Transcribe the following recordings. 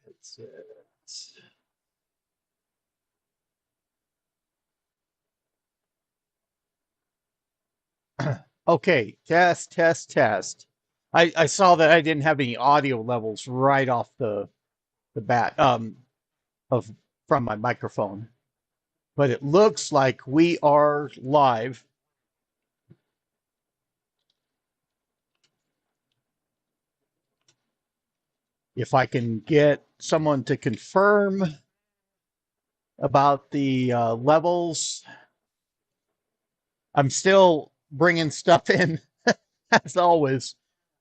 Headset. Okay, test, test, test. I saw that I didn't have any audio levels right off the bat of from my microphone, but it looks like we are live. If I can get someone to confirm about the levels, I'm still bringing stuff in as always.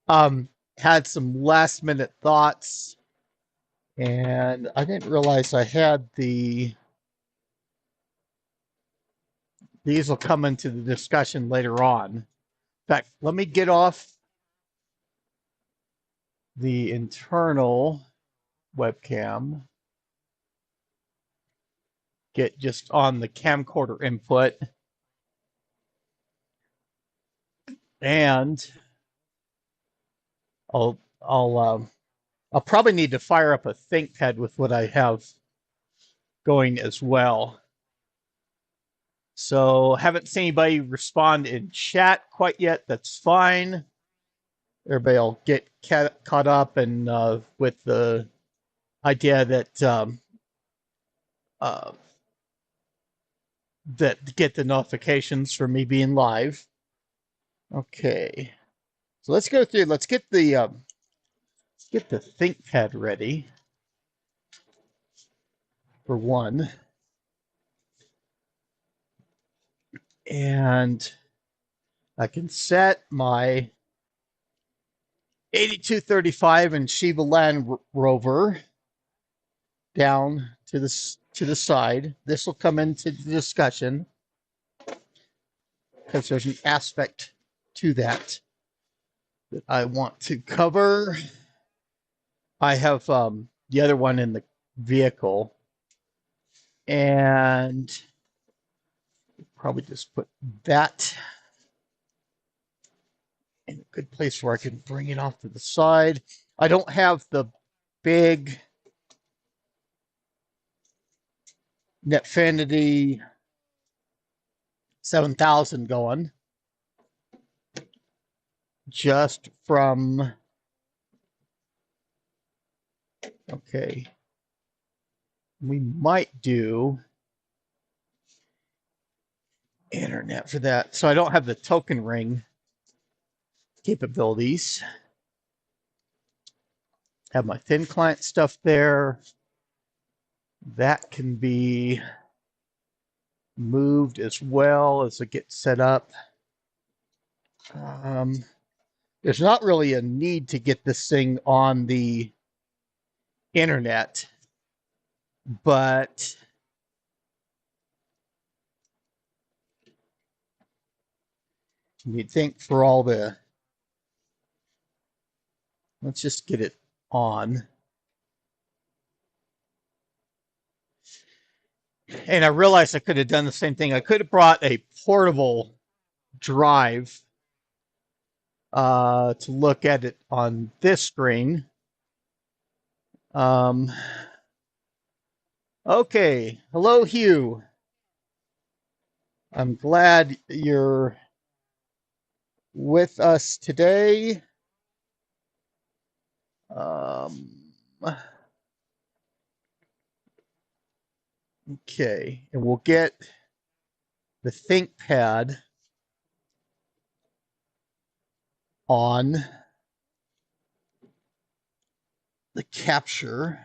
Um, had some last minute thoughts, and I didn't realize I had the. These will come into the discussion later on. In fact, let me get off the internal webcam, get just on the camcorder input, and I'll probably need to fire up a ThinkPad with what I have going as well. So haven't seen anybody respond in chat quite yet. That's fine. Everybody will get caught up and with the idea that that get the notifications for me being live. Okay, so let's go through. Let's get the ThinkPad ready for one, and I can set my 8235 and Shiva Land Rover down to the side. This will come into the discussion because there's an aspect to that I want to cover. I have the other one in the vehicle, and probably just put that in a good place where I can bring it off to the side. I don't have the big Netfinity 7000 going, just from, okay, we might do internet for that. So I don't have the token ring capabilities. Have my thin client stuff there. That can be moved as well as it gets set up. There's not really a need to get this thing on the internet, but you'd think for all the, let's just get it on. And I realized I could have done the same thing. I could have brought a portable drive to look at it on this screen. Okay, hello, Hugh. I'm glad you're with us today. Okay, and we'll get the ThinkPad on the capture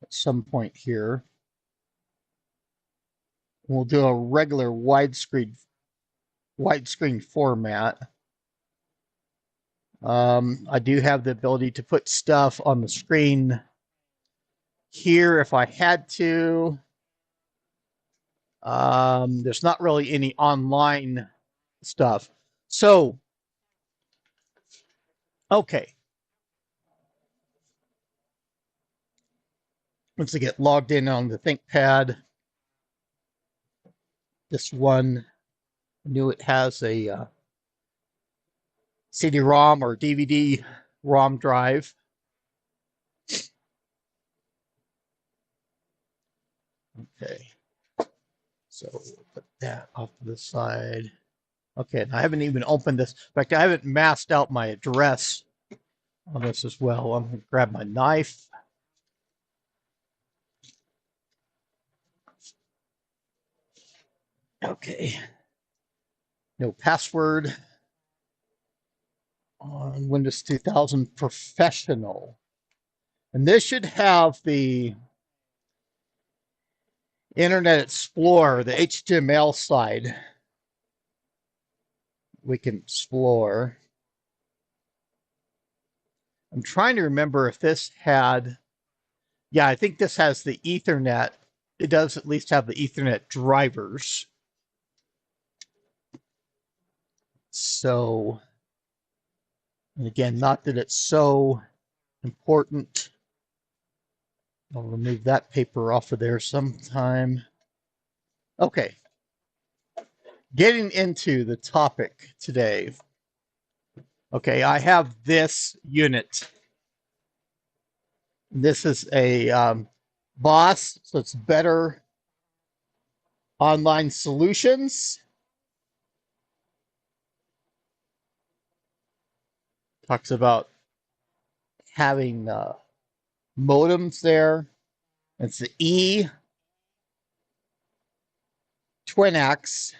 at some point here. We'll do a regular widescreen format. I do have the ability to put stuff on the screen here if I had to. There's not really any online stuff. So, okay. Once I get logged in on the ThinkPad, this one, I knew it has a CD-ROM or DVD ROM drive. Okay. So put that off to the side. Okay, and I haven't even opened this. In fact, I haven't masked out my address on this as well. I'm going to grab my knife. Okay. No password on Windows 2000 Professional. And this should have the Internet Explorer, the HTML side. We can explore. I'm trying to remember if this had, yeah, I think this has the Ethernet. It does at least have the Ethernet drivers. So, and again, not that it's so important. I'll remove that paper off of there sometime. Okay. Getting into the topic today. Okay, I have this unit. This is a BOS, so it's Better Online Solutions. Talks about having modems there. It's the E Twin-X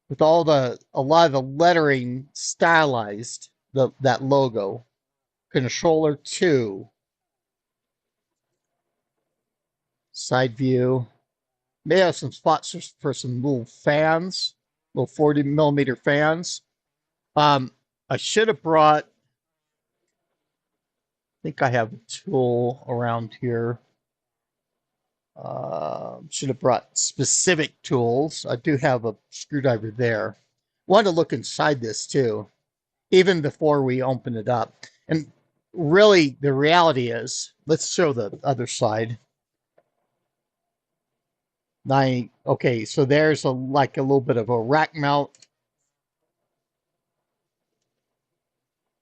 with a lot of the lettering stylized, that logo. Controller 2. Side view. May have some spots for some little fans, little 40 millimeter fans. I should have brought, I think I have a tool around here. Should have brought specific tools. I do have a screwdriver there. Want to look inside this too, even before we open it up. And really, the reality is, let's show the other side. Okay, so there's like a little bit of a rack mount.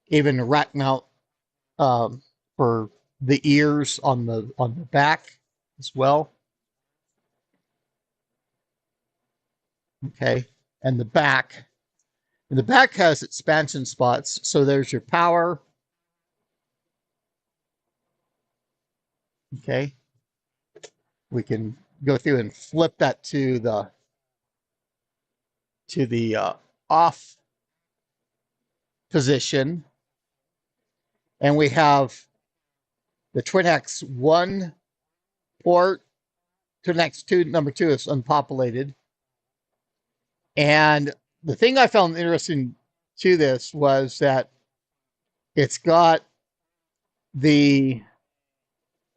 Even a rack mount for the ears on the back as well. Okay, and the back has expansion spots. So there's your power. Okay, we can go through and flip that to the off position, and we have the Twin-X 1 port. Twin-X 2, number 2 is unpopulated. And the thing I found interesting to this was that it's got the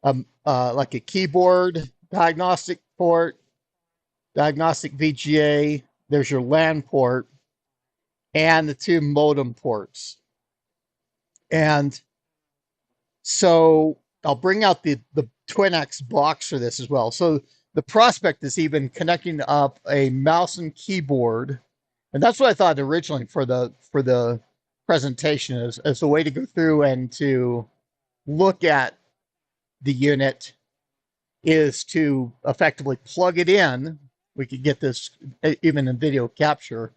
like a keyboard diagnostic port, diagnostic VGA. There's your LAN port, and the 2 modem ports. And so I'll bring out the Twin-X box for this as well. So the prospect is even connecting up a mouse and keyboard, and that's what I thought originally for the presentation as a way to go through and to look at the unit, is to effectively plug it in. We could get this even in video capture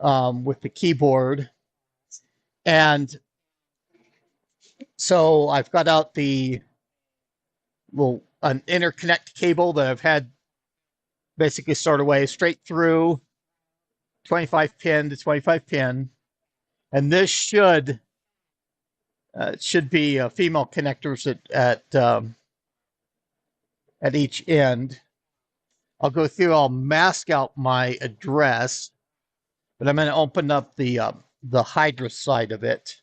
with the keyboard. And so I've got out the an interconnect cable that I've had basically stored away straight through 25 pin to 25 pin. And this should be female connectors at each end. I'll go through, I'll mask out my address, but I'm going to open up the Hydra side of it.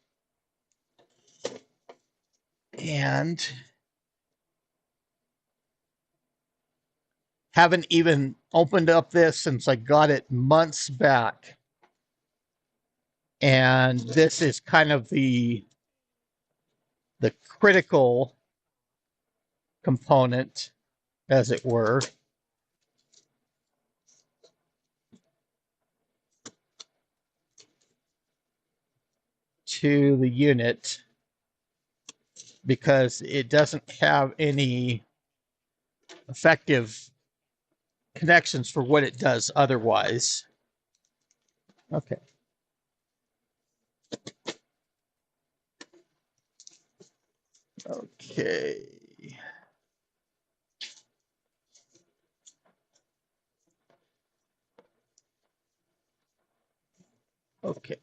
And haven't even opened up this since I got it months back. And this is kind of the critical component, as it were. to the unit because it doesn't have any effective connections for what it does otherwise. Okay. Okay. Okay.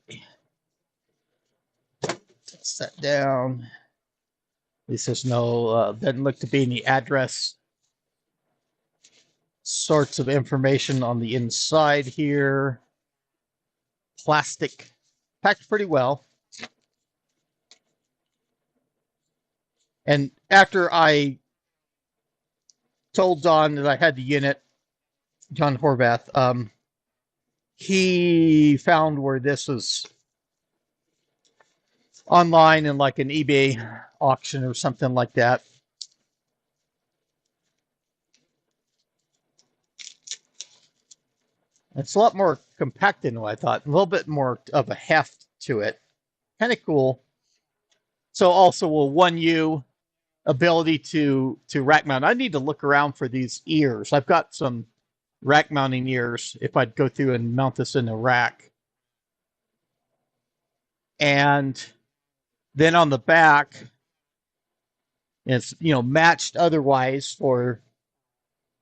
Test that down. This is no, doesn't look to be any address sorts of information on the inside here. Plastic, packed pretty well. And after I told Don that I had the unit, John Horvath, he found where this was online in like an eBay auction or something like that. It's a lot more compact than what I thought. A little bit more of a heft to it. Kind of cool. So also a 1U ability to rack mount. I need to look around for these ears. I've got some rack mounting ears if I'd go through and mount this in a rack. And then on the back, it's, you know, matched otherwise for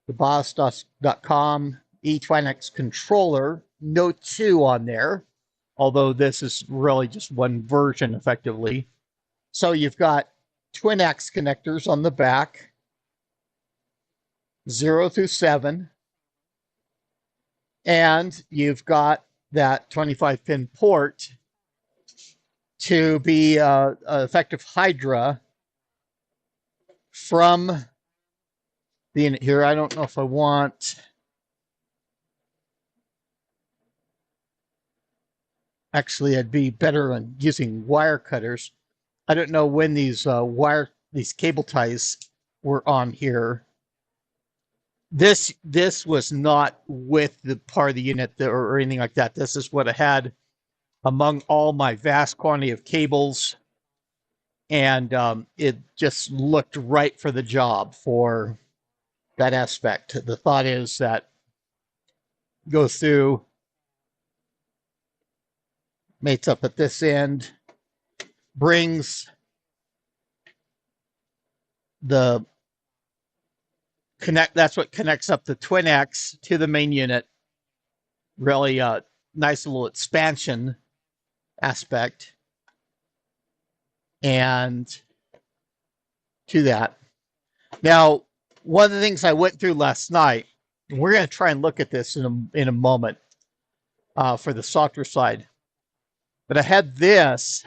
the BOS.com E-Twinax controller. No 2 on there, although this is really just one version effectively. So you've got Twinax connectors on the back, 0 through 7. And you've got that 25-pin port to be effective Hydra from the unit here. I don't know if I want... Actually, I'd be better on using wire cutters. I don't know when these these cable ties were on here. This was not with the part of the unit or anything like that. This is what I had among all my vast quantity of cables, and it just looked right for the job for that aspect. The thought is that goes through, mates up at this end, brings the connect. That's what connects up the Twinax to the main unit. Really nice little expansion aspect. And to that. Now, one of the things I went through last night, and we're going to try and look at this in a moment for the software side. But I had this,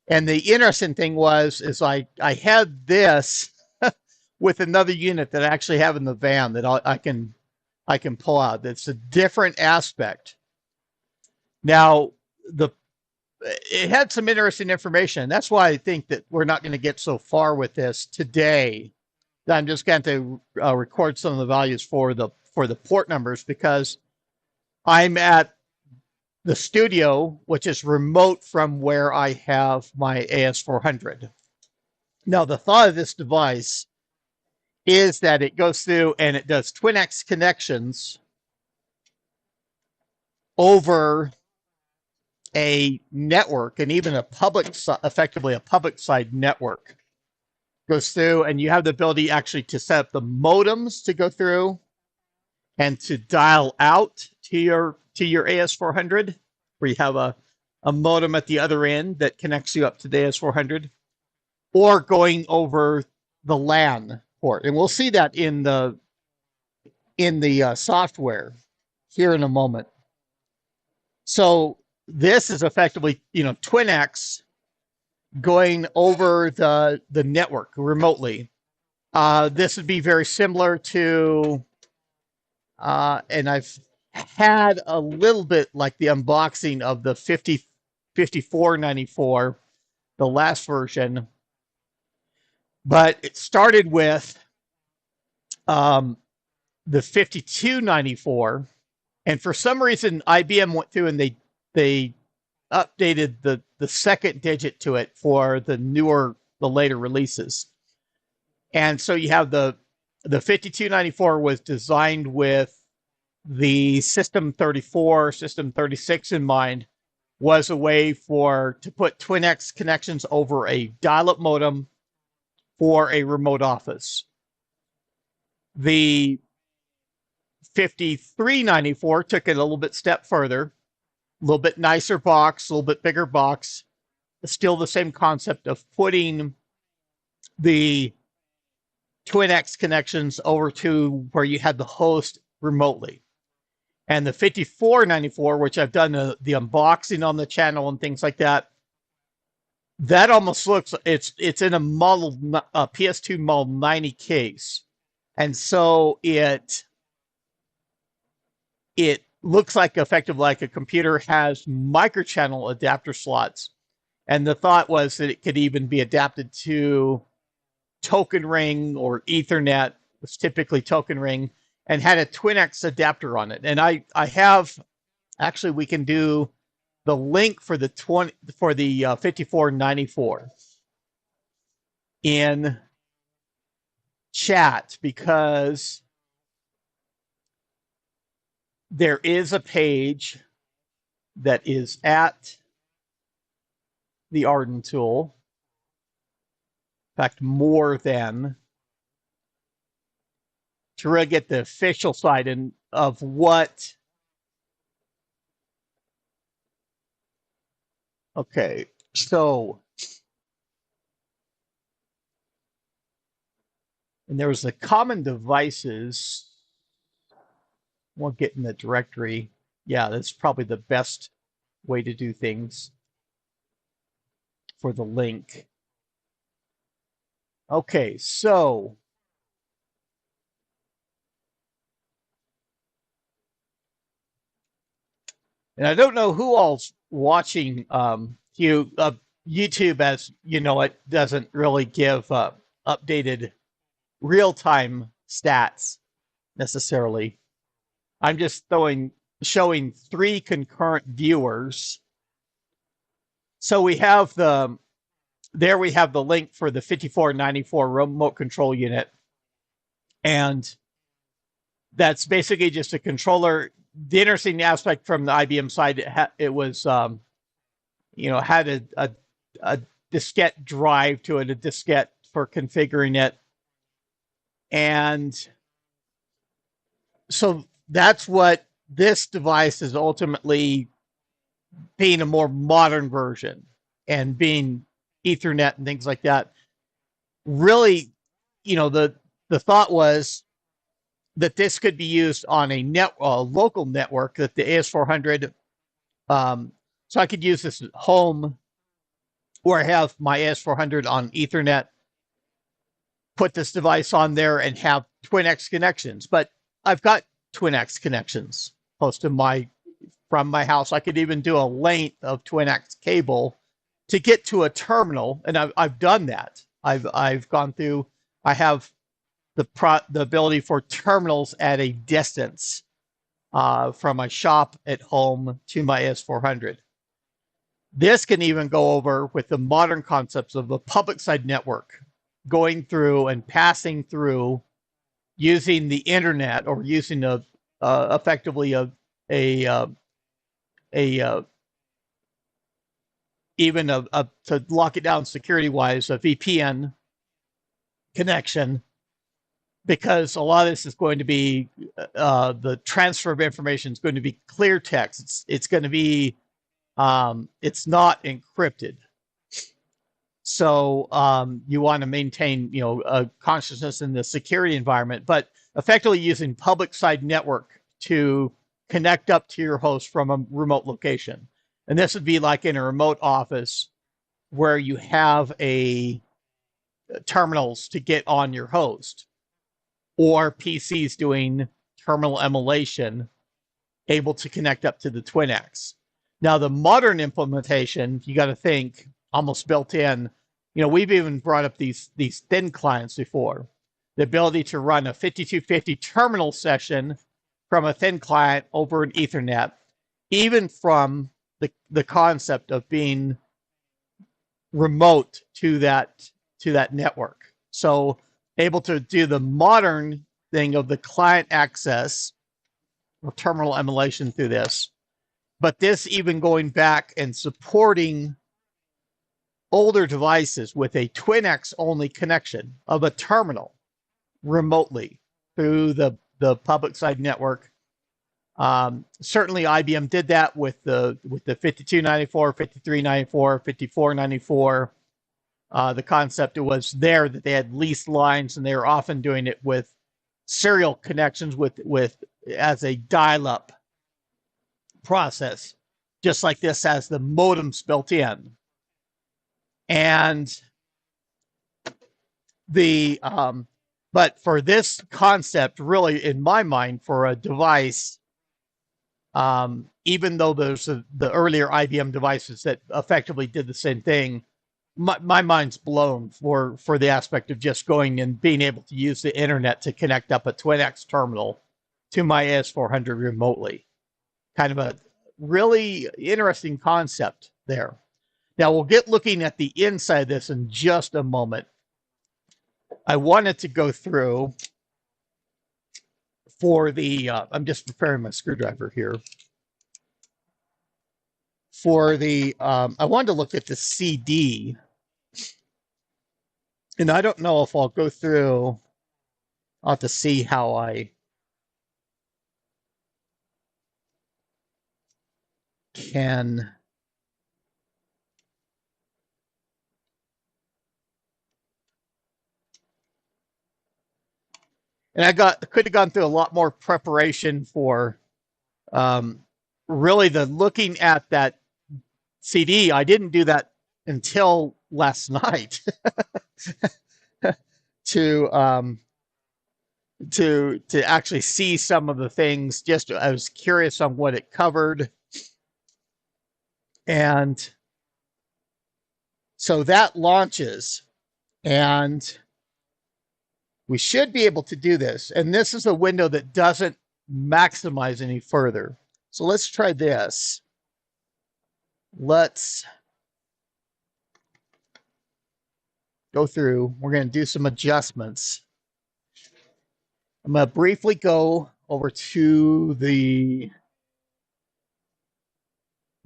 and the interesting thing is I had this with another unit that I actually have in the van that I can pull out. That's a different aspect. Now, it had some interesting information. That's why I think that we're not going to get so far with this today. I'm just going to record some of the values for the port numbers, because I'm at the studio, which is remote from where I have my AS400. Now, the thought of this device is that it goes through and it does Twinax connections over a network, and even a public, effectively a public side network goes through, and you have the ability actually to set up the modems to go through and to dial out to your AS400, where you have a modem at the other end that connects you up to the AS400, or going over the LAN port. And we'll see that in the software here in a moment. So this is effectively, you know, Twinax going over the network remotely. This would be very similar to, and I've had a little bit like the unboxing of the 5494, the last version, but it started with the 5294, and for some reason IBM went through and they updated the second digit to it for the later releases. And so you have the 5294 was designed with the System 34, System 36 in mind, was a way to put Twin-X connections over a dial-up modem for a remote office. The 5394 took it a little bit step further, a little bit nicer box, a little bit bigger box, still the same concept of putting the Twin-X connections over to where you had the host remotely. And the 5494, which I've done the unboxing on the channel and things like that, that almost looks, it's in a PS2 Model 90 case. And so it looks like effectively like a computer has microchannel adapter slots. And the thought was that it could even be adapted to token ring or Ethernet, was typically token ring, and had a Twin-X adapter on it. And I have, actually we can do the link for the 5494 in chat, because there is a page that is at the Arden tool. In fact, more than, to really get the official side of what. Okay, so, and there was the common devices. We'll get in the directory. Yeah, that's probably the best way to do things for the link. Okay, so and I don't know who all's watching YouTube, as you know, it doesn't really give updated real-time stats necessarily. I'm just showing 3 concurrent viewers. So we have the link for the 5494 remote control unit. And that's basically just a controller. The interesting aspect from the IBM side, it was, had a diskette drive to it, a diskette for configuring it. And so that's what this device is ultimately being, a more modern version and being Ethernet and things like that. Really, the thought was that this could be used on a local network, that the AS400, so I could use this at home, or I have my AS400 on Ethernet, put this device on there and have Twin-X connections. But I've got Twin-X connections close to from my house. I could even do a length of Twin-X cable to get to a terminal, and I've done that. I've gone through. I have the ability for terminals at a distance from my shop at home to my AS400. This can even go over with the modern concepts of a public side network, going through and passing through using the internet, or using effectively to lock it down security wise, a VPN connection, because a lot of this is going to be the transfer of information is going to be clear text. It's going to be it's not encrypted. So you want to maintain, a consciousness in the security environment, but effectively using public side network to connect up to your host from a remote location. And this would be like in a remote office where you have terminals to get on your host, or PCs doing terminal emulation, able to connect up to the Twin-X. Now, the modern implementation, you got to think almost built in. We've even brought up these thin clients before. The ability to run a 5250 terminal session from a thin client over an Ethernet, even from the concept of being remote to that network. So able to do the modern thing of the client access or terminal emulation through this, but this even going back and supporting older devices with a TwinX only connection of a terminal remotely through the public side network. Certainly IBM did that with the 5294, 5394, 5494. The concept was there that they had leased lines, and they were often doing it with serial connections with as a dial-up process, just like this has the modems built in. And the but for this concept, really, in my mind, for a device, even though there's the earlier IBM devices that effectively did the same thing, my mind's blown for the aspect of just going and being able to use the internet to connect up a TwinX terminal to my AS400 remotely. Kind of a really interesting concept there. Now we'll get looking at the inside of this in just a moment. I wanted to go through for the, I'm just preparing my screwdriver here. For the, I wanted to look at the CD. And I don't know if I'll go through, I'll have to see how I can. And I could have gone through a lot more preparation for really the looking at that CD. I didn't do that until last night to actually see some of the things. Just I was curious on what it covered, and so that launches, and we should be able to do this. And this is a window that doesn't maximize any further. So let's try this. Let's go through. We're going to do some adjustments. I'm going to briefly go over to the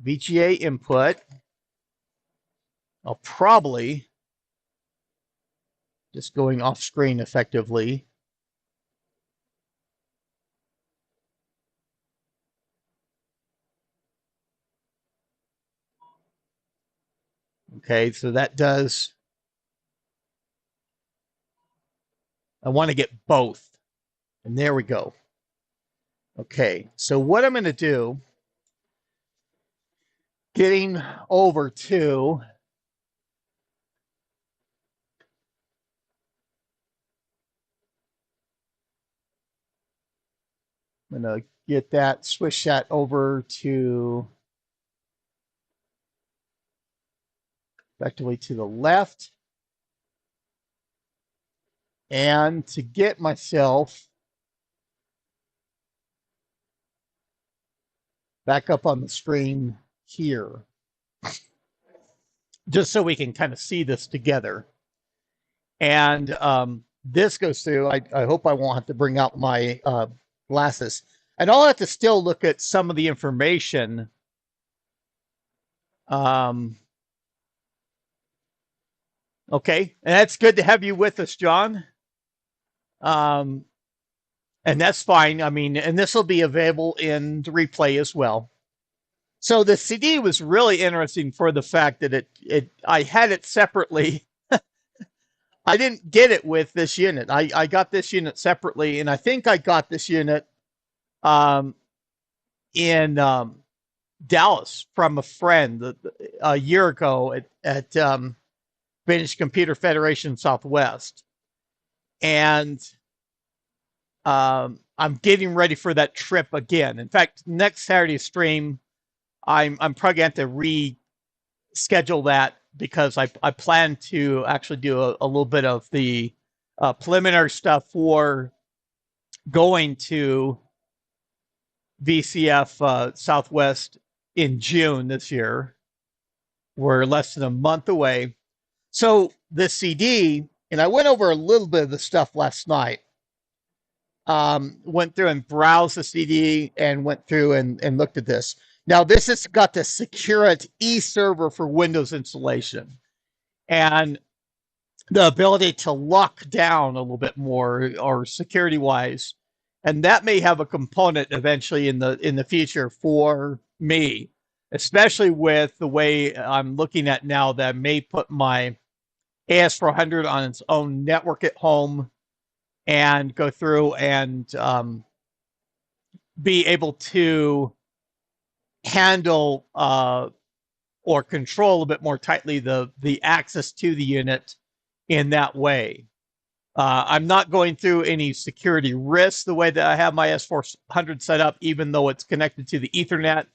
VGA input. I'll probably just going off screen effectively. Okay, so that does. I want to get both. And there we go. Okay, so what I'm going to do, getting over to I'm going to get that, switch that over to effectively to the left. And to get myself back up on the screen here, just so we can kind of see this together. And this goes through. I hope I won't have to bring out my glasses. And I'll have to still look at some of the information. Okay, and that's good to have you with us, John. And that's fine. I mean, and this will be available in the replay as well. So the CD was really interesting for the fact that I had it separately. I didn't get it with this unit. I got this unit separately, and I think I got this unit in Dallas from a friend a year ago at Finnish Computer Federation Southwest. And I'm getting ready for that trip again. In fact, next Saturday's stream, I'm probably going to have to reschedule that because I plan to actually do a little bit of the preliminary stuff for going to VCF Southwest in June this year. We're less than a month away. So the CD, and I went over a little bit of the stuff last night. Went through and browsed the CD and went through and looked at this. Now, this has got the Security e-server for Windows installation and the ability to lock down a little bit more or security wise. And that may have a component eventually in the future for me, especially with the way I'm looking at now that I may put my AS400 on its own network at home and go through and be able to handle or control a bit more tightly the access to the unit in that way. I'm not going through any security risks the way that I have my S400 set up, even though it's connected to the Ethernet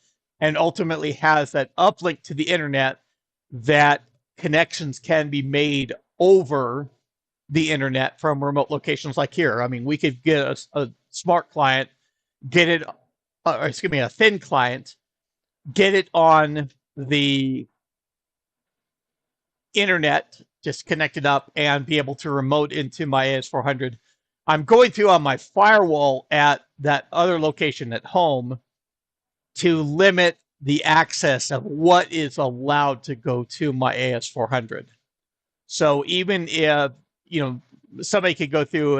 and ultimately has that uplink to the internet, that connections can be made over the internet from remote locations like here. I mean, we could get a smart client, get it, or excuse me, a thin client, get it on the internet, just connect it up and be able to remote into my AS400. I'm going through on my firewall at that other location at home to limit the access of what is allowed to go to my AS400. So even if, you know, somebody could go through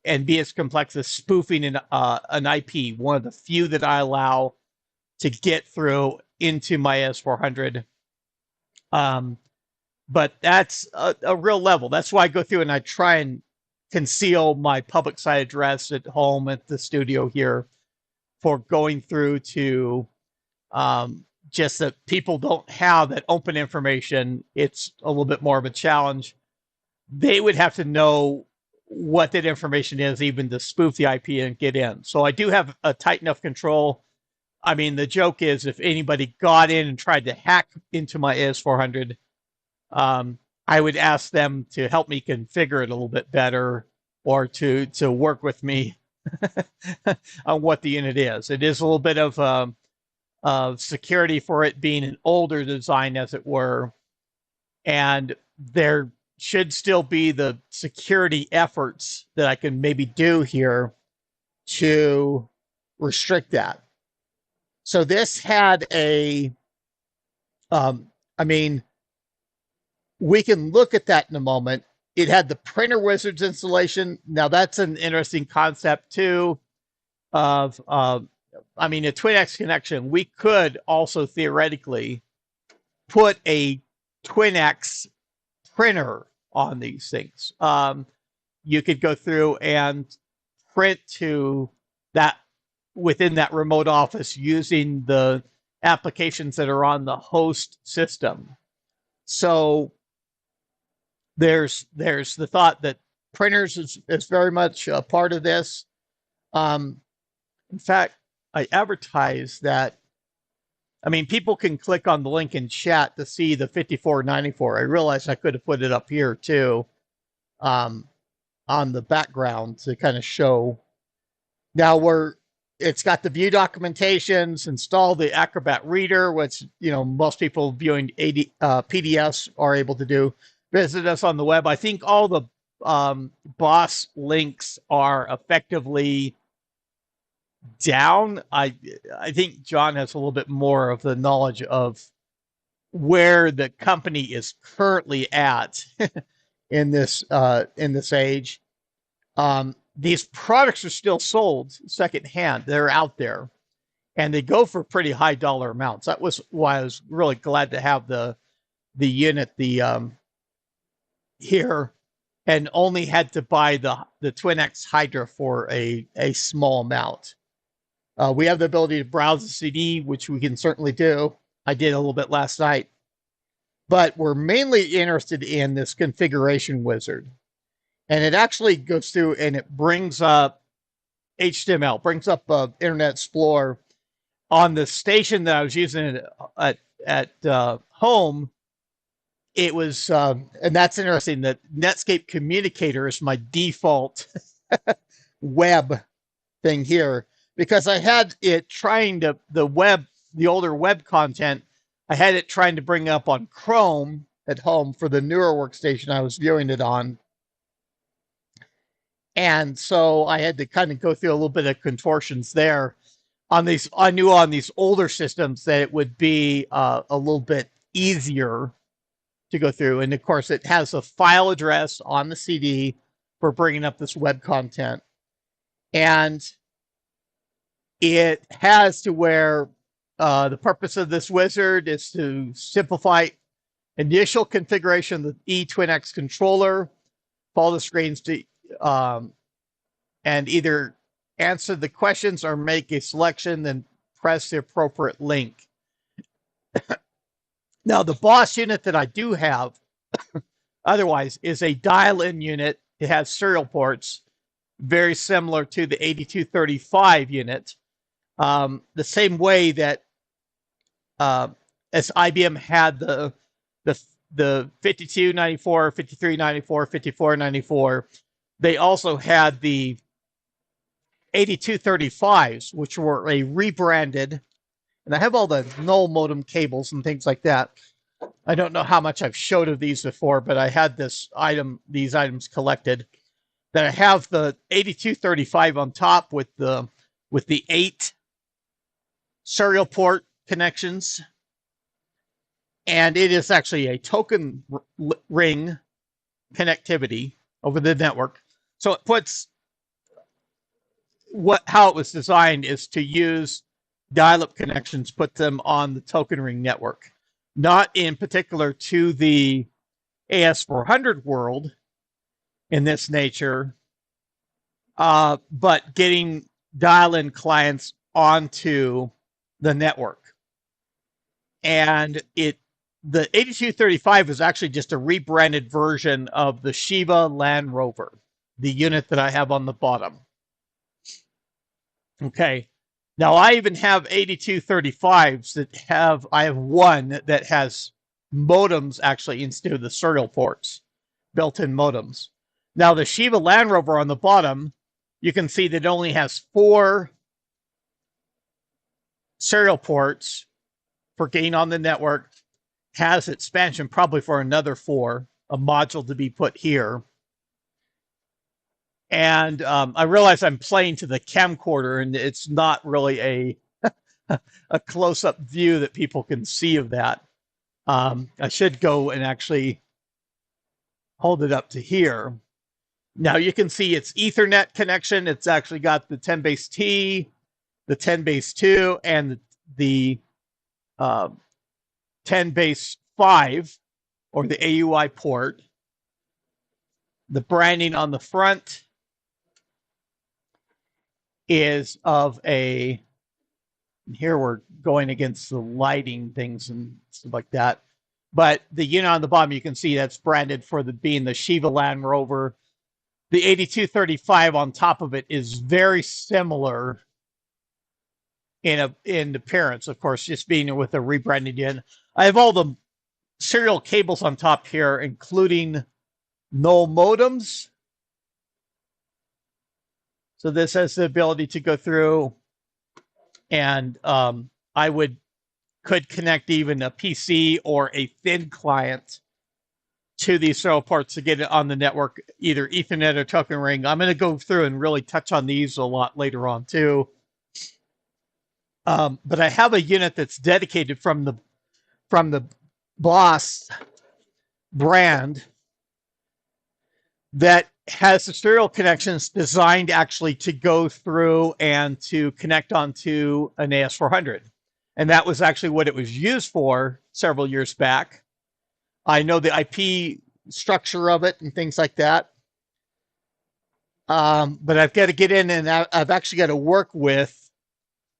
and be as complex as spoofing an IP, one of the few that I allow to get through into my AS400. But that's a real level. That's why I go through and I try and conceal my public site address at home at the studio here for going through to just that people don't have that open information. It's a little bit more of a challenge. They would have to know what that information is even to spoof the IP and get in. So I do have a tight enough control. I mean, the joke is if anybody got in and tried to hack into my AS400, I would ask them to help me configure it a little bit better or to work with me on what the unit is. It is a little bit of security for it being an older design, as it were. And there should still be the security efforts that I can maybe do here to restrict that. So this had a, I mean, we can look at that in a moment. It had the Printer Wizards installation. Now that's an interesting concept too of, I mean, a TwinX connection. We could also theoretically put a TwinX printer on these things. You could go through and print to that within that remote office using the applications that are on the host system. So there's the thought that printers is very much a part of this. In fact, I advertise that, I mean, people can click on the link in chat to see the 5494. I realized I could have put it up here too, on the background to kind of show. Now it's got the view documentations, install the Acrobat Reader, which, you know, most people viewing PDFs are able to do. Visit us on the web. I think all the BOS links are effectively down. I think John has a little bit more of the knowledge of where the company is currently at in this age. These products are still sold secondhand. They're out there, and they go for pretty high dollar amounts. That was why I was really glad to have the unit here, and only had to buy the TwinX Hydra for a small amount. We have the ability to browse the CD, which we can certainly do. I did a little bit last night. But we're mainly interested in this configuration wizard. And it actually goes through and it brings up HTML, brings up Internet Explorer. On the station that I was using at home, it was, and that's interesting, that Netscape Communicator is my default web thing here, because I had it trying to, the web the older web content, I had it trying to bring up on Chrome at home for the newer workstation I was viewing it on. And so I had to kind of go through a little bit of contortions there. On these, I knew on these older systems that it would be a little bit easier to go through. And of course, it has a file address on the CD for bringing up this web content. And it has to where the purpose of this wizard is to simplify initial configuration of the eTwinX controller, follow the screens to and either answer the questions or make a selection, then press the appropriate link. Now, the BOS unit that I do have otherwise is a dial-in unit. It has serial ports, very similar to the 8235 unit. The same way that as IBM had the 5294, 5394, 5494, they also had the 8235s, which were a rebranded, and I have all the null modem cables and things like that. I don't know how much I've showed of these before, but I had these items collected. That I have the 8235 on top with the 8 serial port connections, and it is actually a token ring connectivity over the network. So it puts how it was designed is to use dial-up connections, put them on the token ring network, not in particular to the AS400 world in this nature, but getting dial-in clients onto the network. And the 8235 is actually just a rebranded version of the Shiva Land Rover, the unit that I have on the bottom. Okay. Now I even have 8235s that I have one that has modems actually instead of the serial ports, built-in modems. Now the Shiva Land Rover on the bottom, you can see that it only has 4 serial ports for getting on the network, has expansion probably for another 4, a module to be put here. And I realize I'm playing to the camcorder, and it's not really a close-up view that people can see of that. I should go and actually hold it up to here. Now you can see its Ethernet connection. It's actually got the 10 base T, the 10 base 2, and the 10 base 5, or the AUI port. The branding on the front is of a, here we're going against the lighting things and stuff like that. But the unit on the bottom, you can see that's branded for being the Shiva Land Rover. The 8235 on top of it is very similar in appearance, of course, just being with a rebranded unit. I have all the serial cables on top here, including null modems. So this has the ability to go through, and I could connect even a PC or a thin client to these serial ports to get it on the network, either Ethernet or token ring. I'm going to go through and really touch on these a lot later on too. But I have a unit that's dedicated from the BOS brand that has the serial connections designed actually to go through and to connect onto an AS400. And that was actually what it was used for several years back. I know the IP structure of it and things like that. But I've got to get in, and I've actually got to work with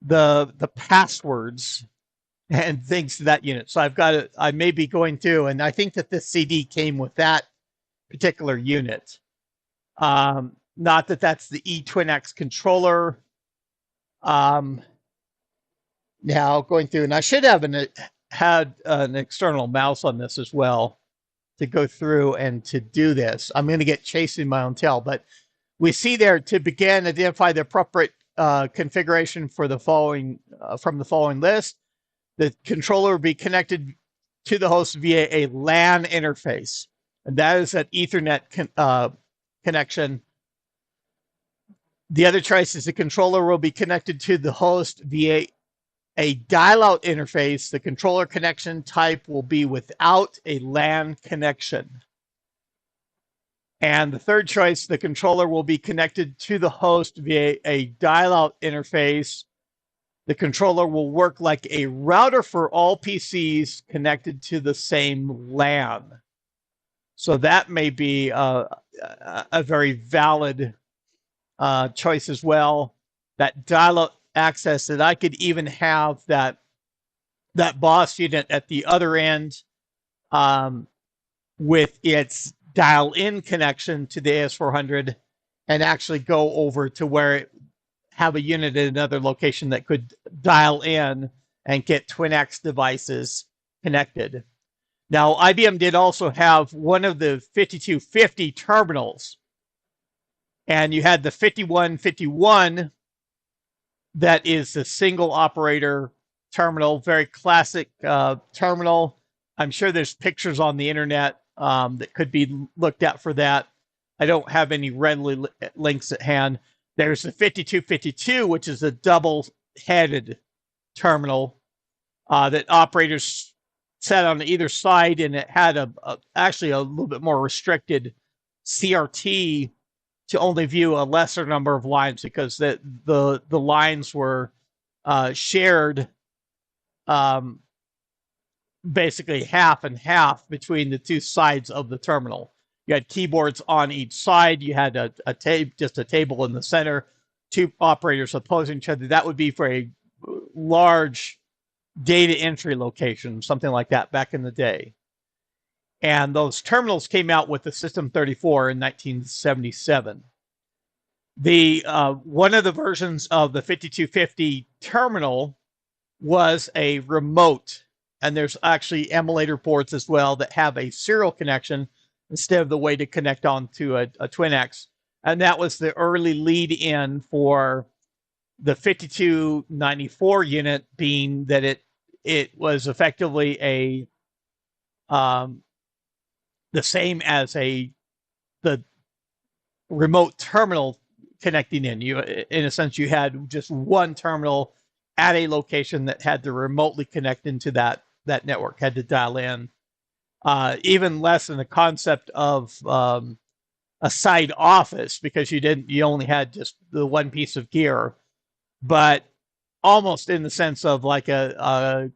the passwords and things to that unit. So I may be going through, and I think that this CD came with that particular unit. Not that that's the eTwinX controller. Now going through, and I should have had an external mouse on this as well to go through and to do this. I'm going to get chasing my own tail, but we see there to begin, identify the appropriate configuration for the following from the following list. The controller will be connected to the host via a LAN interface, and that is an Ethernet connection. The other choice is the controller will be connected to the host via a dial-out interface. The controller connection type will be without a LAN connection. And the third choice, the controller will be connected to the host via a dial-out interface. The controller will work like a router for all PCs connected to the same LAN. So that may be a very valid choice as well. That dial-out access, that I could even have that BOS unit at the other end with its dial-in connection to the AS400 and actually go over to where it have a unit at another location that could dial in and get TwinX devices connected. Now, IBM did also have one of the 5250 terminals, and you had the 5151 that is the single operator terminal, very classic terminal. I'm sure there's pictures on the internet that could be looked at for that. I don't have any readily links at hand. There's the 5252, which is a double-headed terminal that operators sat on either side, and it had actually a little bit more restricted CRT to only view a lesser number of lines, because the lines were shared basically half and half between the two sides of the terminal. You had keyboards on each side. You had just a table in the center, two operators opposing each other. That would be for a large data entry location, something like that back in the day. And those terminals came out with the System 34 in 1977. One of the versions of the 5250 terminal was a remote, and there's actually emulator ports as well that have a serial connection instead of the way to connect onto a TwinX. And that was the early lead-in for the 5294 unit, being that it was effectively the same as the remote terminal connecting in. In a sense, you had just one terminal at a location that had to remotely connect into that network, had to dial in. Even less than the concept of a side office, because you only had just the one piece of gear, but almost in the sense of like a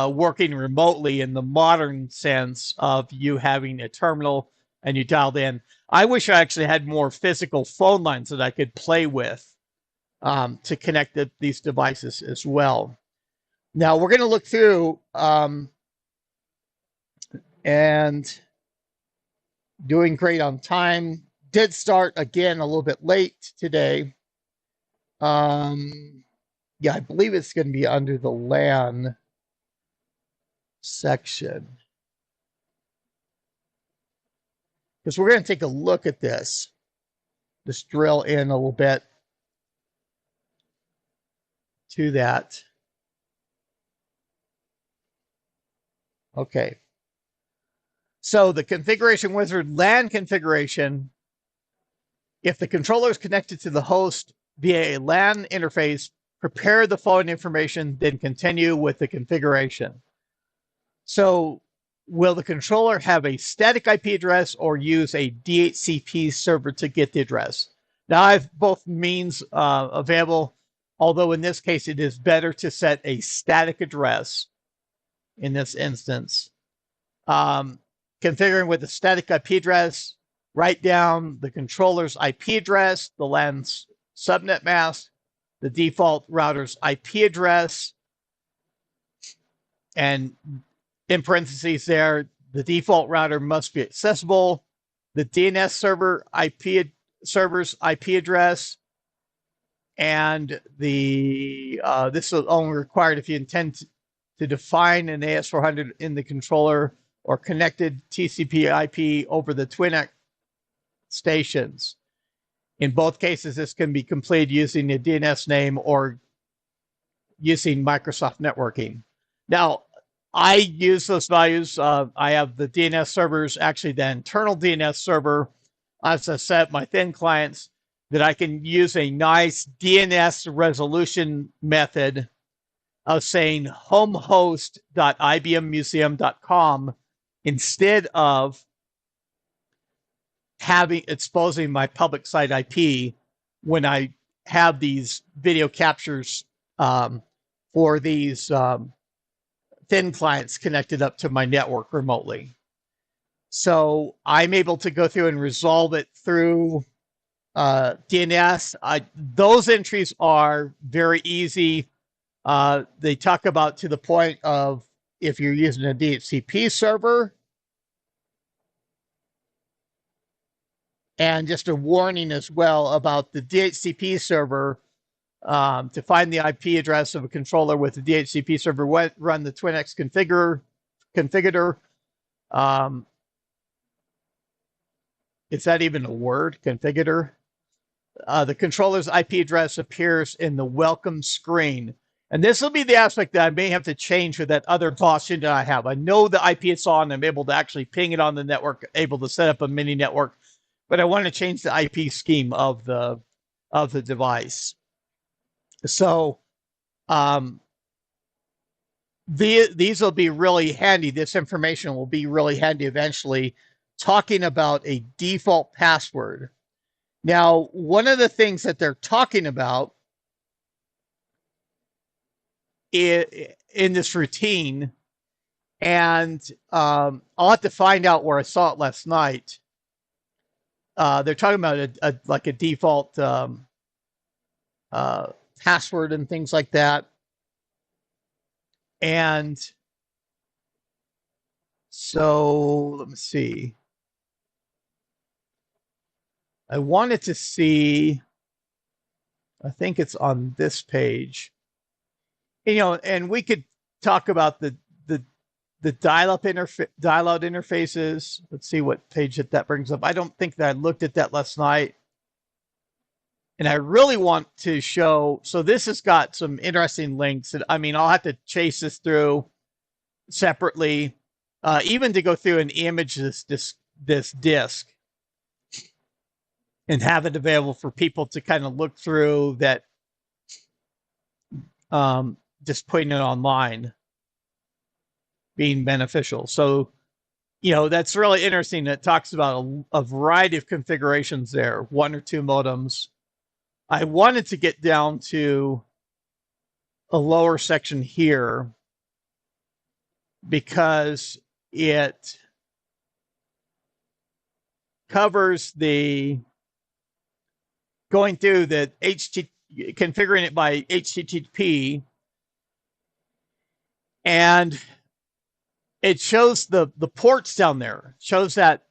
working remotely in the modern sense of you having a terminal and you dialed in. I wish I actually had more physical phone lines that I could play with to connect these devices as well. Now we're going to look through and doing great on time. Did start again a little bit late today. Yeah, I believe it's going to be under the LAN section, because we're going to take a look at this. Just drill in a little bit to that. Okay. So the configuration wizard, LAN configuration, if the controller is connected to the host via a LAN interface, prepare the following information, then continue with the configuration. So will the controller have a static IP address or use a DHCP server to get the address? Now I have both means available, although in this case it is better to set a static address in this instance. Configuring with a static IP address, write down the controller's IP address, the LAN's subnet mask, the default router's IP address, and in parentheses there, the default router must be accessible, the DNS server's IP address, and this is only required if you intend to define an AS400 in the controller or connected TCP/IP over the TwinX stations. In both cases, this can be completed using a DNS name or using Microsoft networking. Now, I use those values. I have the DNS servers, actually the internal DNS server, as I set my thin clients, that I can use a nice DNS resolution method of saying homehost.ibmmuseum.com instead of exposing my public site IP when I have these video captures for these thin clients connected up to my network remotely. So I'm able to go through and resolve it through DNS. Those entries are very easy. They talk about to the point of if you're using a DHCP server. And just a warning as well about the DHCP server. To find the IP address of a controller with the DHCP server, run the Twinx configurator. Is that even a word? Configurator? The controller's IP address appears in the welcome screen. And this will be the aspect that I may have to change with that other BOS unit I have. I know the IP it's on. I'm able to actually ping it on the network, able to set up a mini network, but I want to change the IP scheme of the device. So these will be really handy. This information will be really handy eventually, talking about a default password. Now, one of the things that they're talking about in this routine, and I'll have to find out where I saw it last night. They're talking about like a default password and things like that. And so let me see. I wanted to see, I think it's on this page. You know, and we could talk about the dial-out interfaces. Let's see what page that brings up. I don't think that I looked at that last night. And I really want to show, so this has got some interesting links. That, I mean, I'll have to chase this through separately, even to go through and image this disk and have it available for people to kind of look through that, just putting it online being beneficial. So, you know, that's really interesting. It talks about a variety of configurations there, 1 or 2 modems. I wanted to get down to a lower section here because it covers the going through the configuring it by HTTP, and it shows the ports down there. It shows that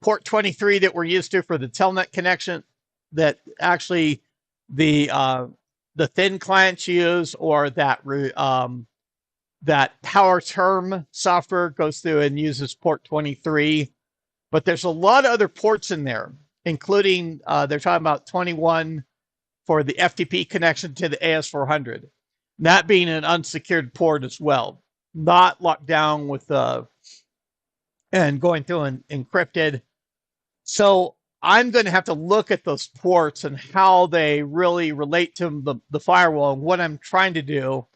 port 23 that we're used to for the telnet connection, that actually the thin clients use, or that that power term software goes through and uses port 23. But there's a lot of other ports in there, including they're talking about 21 for the FTP connection to the AS400. That being an unsecured port as well, not locked down with and going through and encrypted. So I'm going to have to look at those ports and how they really relate to the firewall and what I'm trying to do.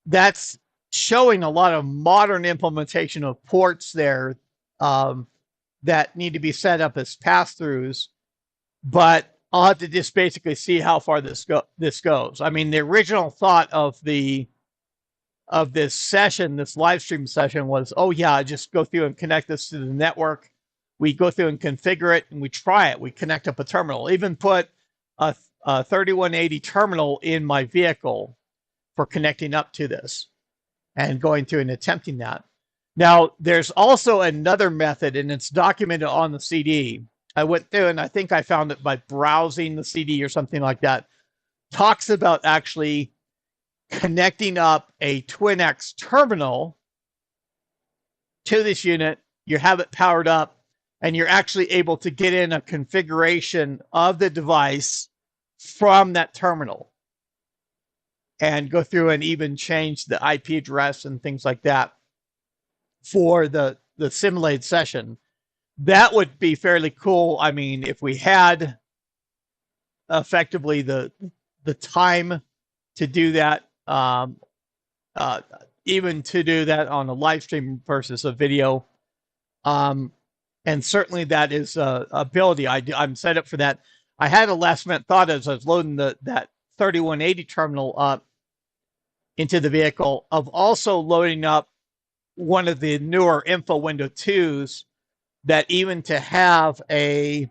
That's showing a lot of modern implementation of ports there that need to be set up as pass-throughs, but I'll have to just basically see how far this goes. I mean, the original thought of this session, this live stream session, was, oh yeah, just go through and connect this to the network. We go through and configure it, and we try it. We connect up a terminal. Even put a 3180 terminal in my vehicle for connecting up to this and going through and attempting that. Now, there's also another method, and it's documented on the CD. I went through, and I think I found it by browsing the CD or something like that. Talks about actually connecting up a Twinx terminal to this unit. You have it powered up, and you're actually able to get in a configuration of the device from that terminal. and go through and even change the IP address and things like that for the simulated session. That would be fairly cool. I mean, if we had effectively the time to do that, uh, even to do that on a live stream versus a video. And certainly that is a ability. I'm set up for that. I had a last minute thought as I was loading that 3180 terminal up into the vehicle of also loading up one of the newer info window 2s, that even to have a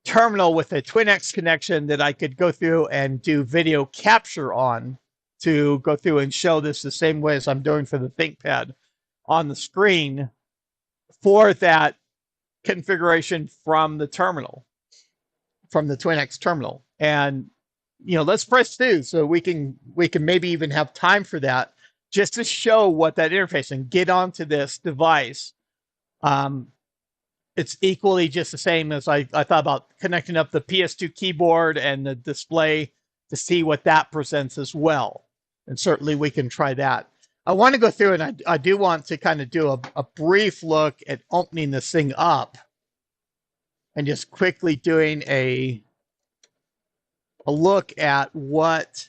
terminal with a TwinX connection that I could go through and do video capture on, to go through and show this the same way as I'm doing for the ThinkPad on the screen for that configuration from the terminal, from the TwinX terminal. And let's press 2 so we can maybe even have time for that, just to show what that interface and get onto this device. It's equally just the same as I thought about connecting up the PS2 keyboard and the display to see what that presents as well. And certainly we can try that. I want to go through and I do want to kind of do a brief look at opening this thing up and just quickly doing a look at what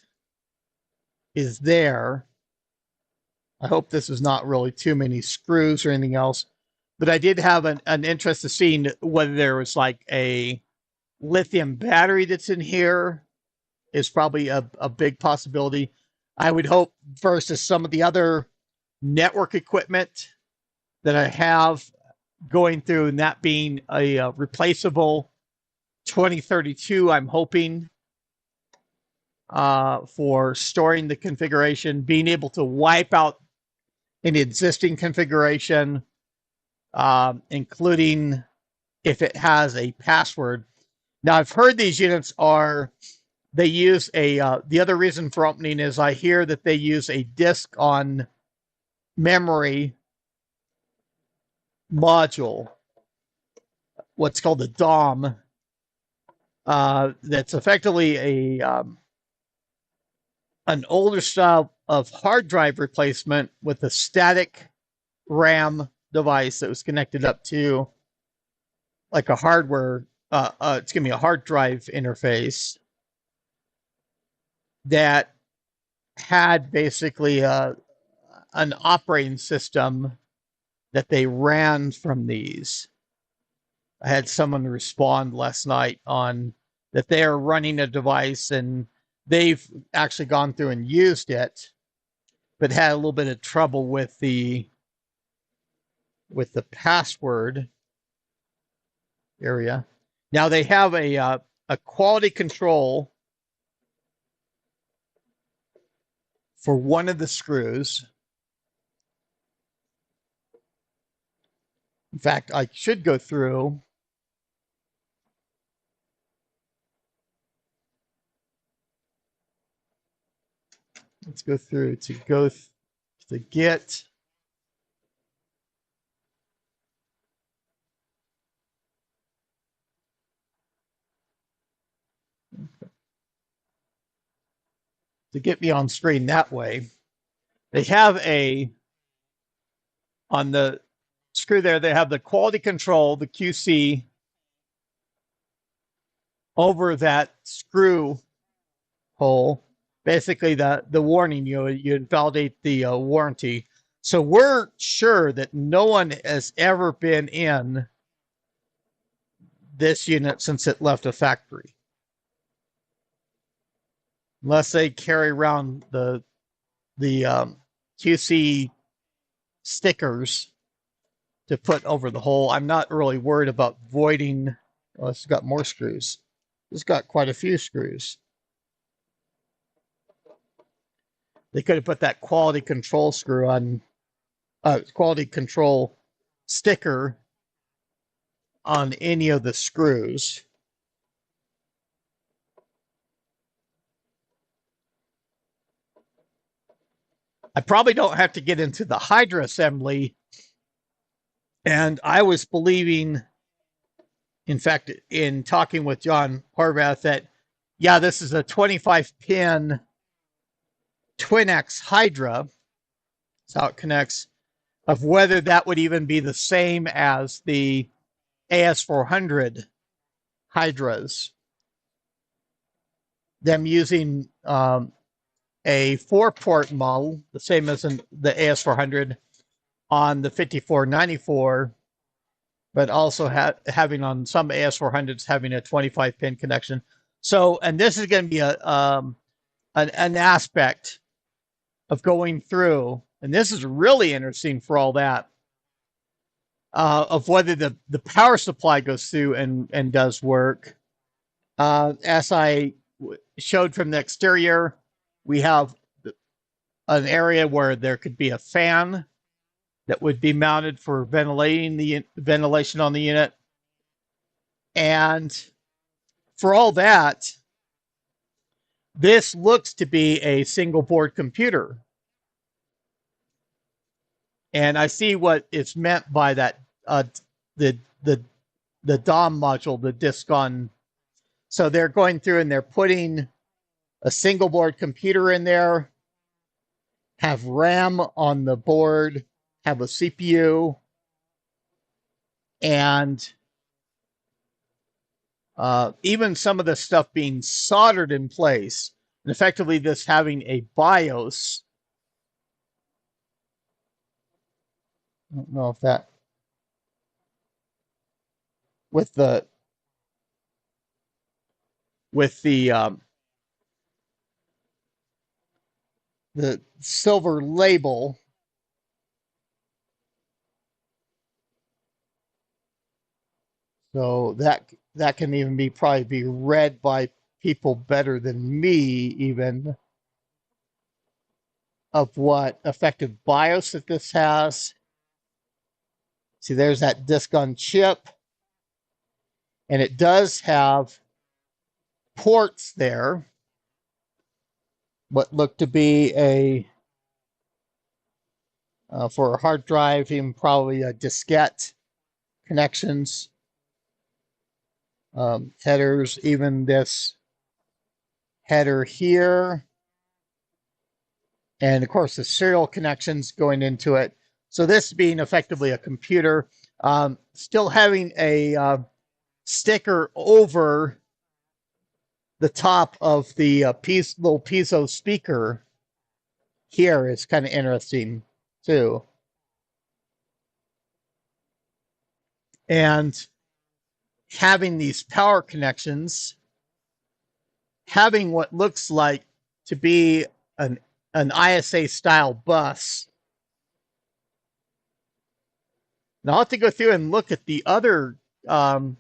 is there. I hope this is not really too many screws or anything else, but I did have an interest in seeing whether there was like a lithium battery that's in here. Is probably a big possibility. I would hope versus some of the other network equipment that I have going through, and that being a replaceable 2032, I'm hoping, for storing the configuration, being able to wipe out an existing configuration, including if it has a password. Now, I've heard these units they use the other reason for opening is I hear that they use a disk on memory module, what's called a DOM, that's effectively an older style of hard drive replacement with a static RAM device that was connected up to like a hardware, it's going to be a hard drive interface that had basically an operating system that they ran from these. I had someone respond last night on that they are running a device and they've actually gone through and used it, but had a little bit of trouble with the password area. Now they have a quality control for one of the screws. In fact, I should go through. Let's go through to get. To get me on screen that way. They have on the screw there, they have the quality control, the QC, over that screw hole. Basically, the warning, you invalidate the warranty. So we're sure that no one has ever been in this unit since it left a factory, unless they carry around the QC stickers to put over the hole. I'm not really worried about voiding. Oh, it's got more screws. It's got quite a few screws. They could have put that quality control screw on, quality control sticker on any of the screws. I probably don't have to get into the Hydra assembly. And I was believing, in fact, in talking with John Horvath, that, yeah, this is a 25 pin Twin-X Hydra, that's how it connects, of whether that would even be the same as the AS400 Hydras. Them using a 4-port model, the same as in the AS400 on the 5494, but also having on some AS400s having a 25-pin connection. So, and this is going to be an aspect of going through, and this is really interesting for all that, of whether the power supply goes through and does work. As I showed from the exterior, we have an area where there could be a fan that would be mounted for ventilating the ventilation on the unit. And for all that, this looks to be a single board computer. And I see what is meant by that, the DOM module, the disk on. So they're going through and they're putting a single board computer in there, have RAM on the board, have a CPU, and even some of the stuff being soldered in place, and effectively this having a BIOS. I don't know if that, with the silver label. So that can even be probably be read by people better than me, even, of what effective BIOS that this has. See, there's that disk on chip, and it does have ports there. What looked to be a for a hard drive, even probably a diskette connections, headers, even this header here, and of course the serial connections going into it. So this being effectively a computer, still having a sticker over the top of the little piezo speaker here is kind of interesting too. And having these power connections, having what looks like to be an ISA style bus. Now I'll have to go through and look at the other BOS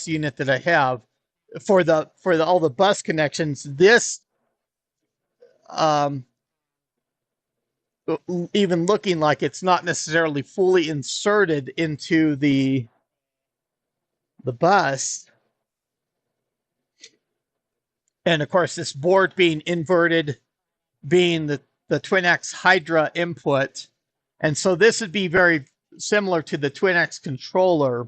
unit that I have for all the bus connections. This even looking like it's not necessarily fully inserted into the bus. And of course, this board being inverted, being the Twin-X Hydra input. And so this would be very similar to the Twin-X controller.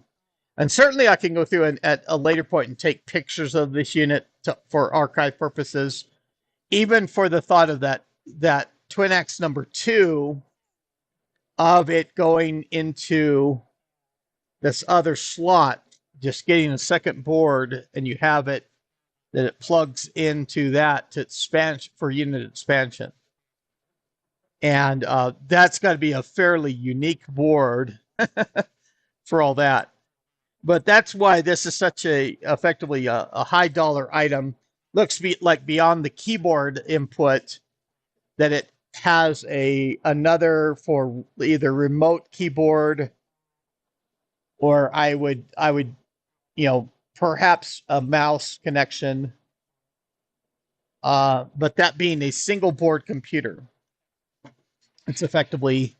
And certainly I can go through and at a later point and take pictures of this unit for archive purposes, even for the thought of that Twin-X number 2 of it going into this other slot, just getting a second board, and you have it that it plugs into that to expand for unit expansion. And that's got to be a fairly unique board for all that. But that's why this is such effectively a high dollar item. Looks like beyond the keyboard input, that it has another for either remote keyboard, or I would perhaps a mouse connection. But that being a single board computer, it's effectively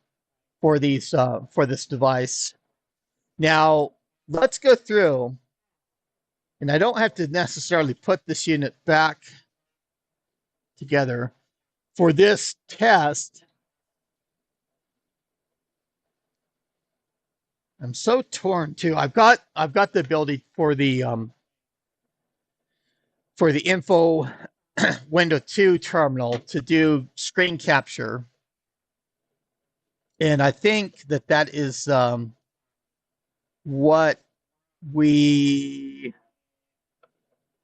for these for this device. Now let's go through, and I don't have to necessarily put this unit back together for this test. I'm so torn too. I've got the ability for the info Windows 2 terminal to do screen capture. And I think that that is what we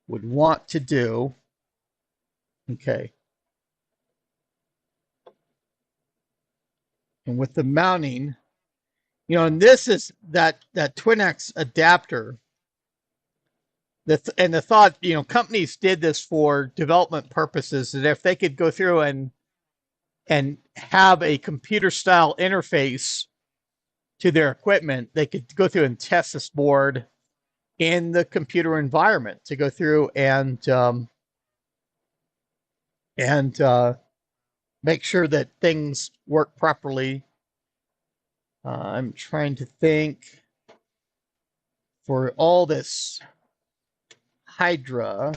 would want to do. Okay. And with the mounting, and this is that Twin-X adapter. And the thought, companies did this for development purposes, that if they could go through and have a computer style interface to their equipment, they could go through and test this board in the computer environment to go through and make sure that things work properly. I'm trying to think for all this Hydra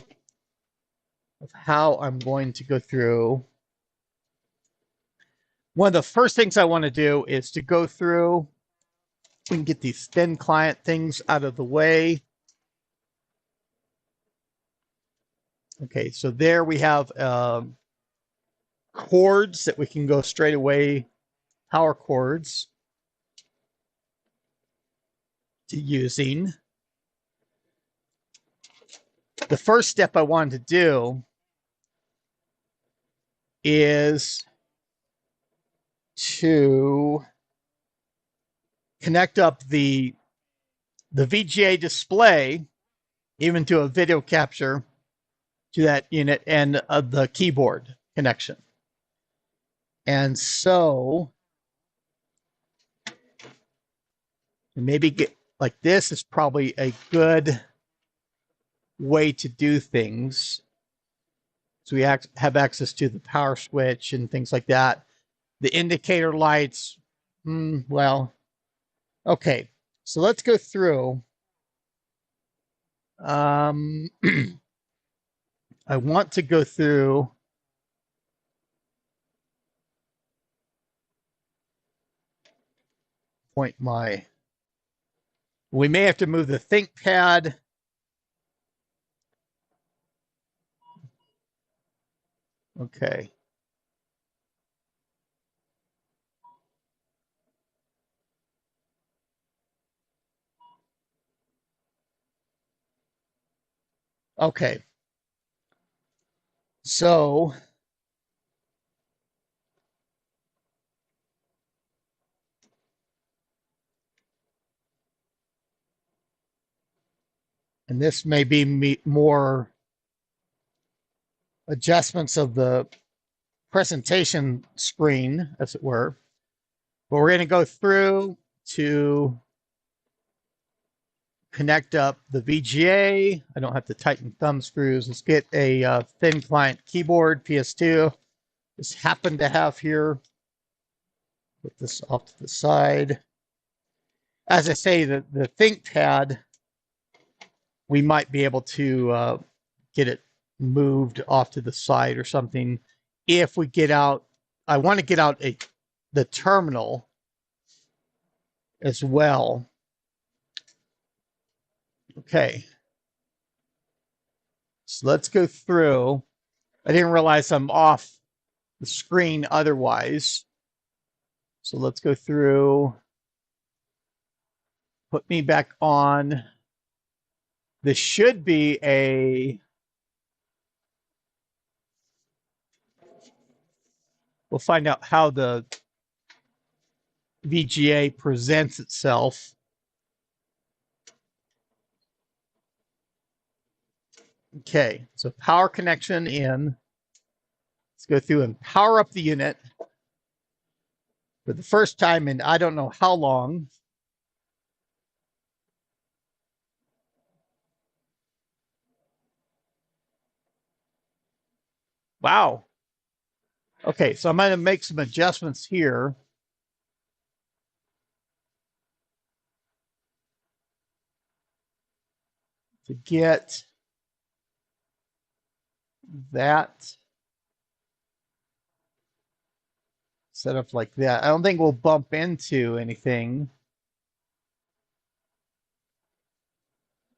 of how I'm going to go through. One of the first things I want to do is to go through and get these thin client things out of the way. Okay, so there we have cords that we can go straight away, power cords to using. The first step I wanted to do is to connect up the VGA display, even to a video capture, to that unit and the keyboard connection. And so maybe get like this is probably a good way to do things. So we have access to the power switch and things like that. The indicator lights, well, okay. So let's go through. I want to go through we may have to move the ThinkPad. Okay. Okay. So and this may be more adjustments of the presentation screen, as it were. But we're going to go through to connect up the VGA. I don't have to tighten thumb screws. Let's get a thin client keyboard, PS2. Just happen to have here. Put this off to the side. As I say, the ThinkPad, we might be able to get it moved off to the side or something. If we get out, I want to get out the terminal as well. Okay. So let's go through. I didn't realize I'm off the screen otherwise. So let's go through. Put me back on. This should be a... We'll find out how the VGA presents itself. Okay, so power connection in. Let's go through and power up the unit for the first time in I don't know how long. Wow. Okay, so I'm going to make some adjustments here. To get that set up like that. I don't think we'll bump into anything.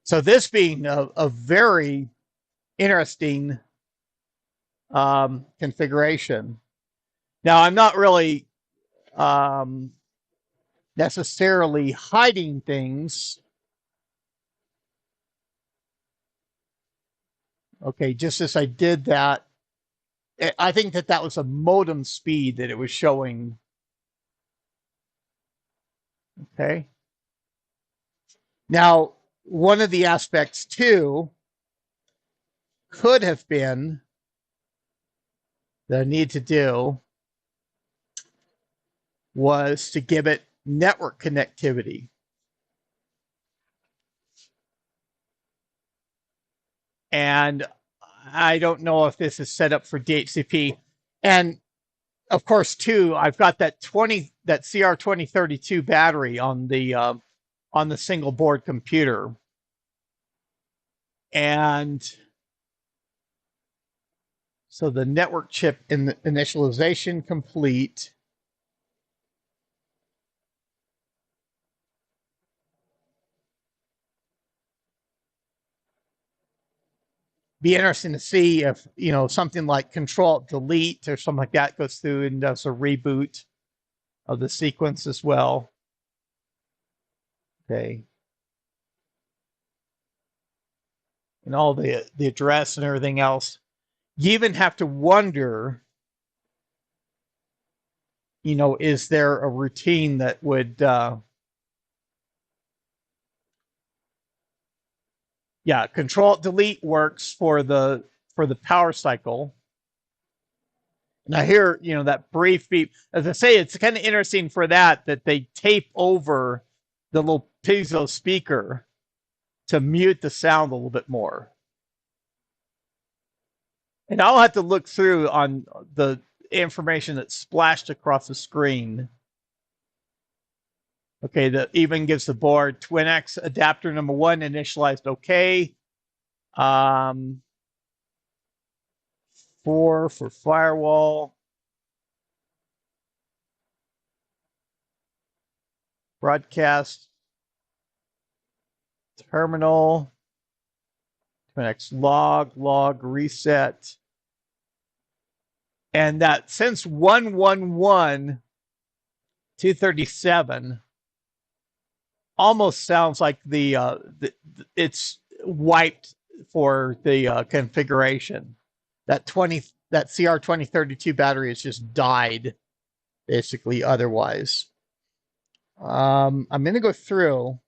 So this being a very interesting configuration. Now, I'm not really um, necessarily hiding things. Okay, just as I did that, I think that that was a modem speed that it was showing. Okay. Now, one of the aspects too could have been that I need to do was to give it network connectivity. And I don't know if this is set up for DHCP. And of course, too, I've got that CR2032 battery on the single board computer, and so the network chip in the initialization complete. Be interesting to see if something like Control Delete or something like that goes through and does a reboot of the sequence as well. Okay. And all the address and everything else. You even have to wonder, is there a routine that would Control Delete works for the power cycle. And I hear, that brief beep. As I say, it's kind of interesting for that they tape over the little piezo speaker to mute the sound a little bit more. And I'll have to look through on the information that's splashed across the screen. Okay, that even gives the board TwinX adapter number 1 initialized okay. 4 for firewall. Broadcast terminal. TwinX log reset. And that since 111-237 almost sounds like it's wiped for the configuration. That CR2032 battery has just died basically otherwise. I'm going to go through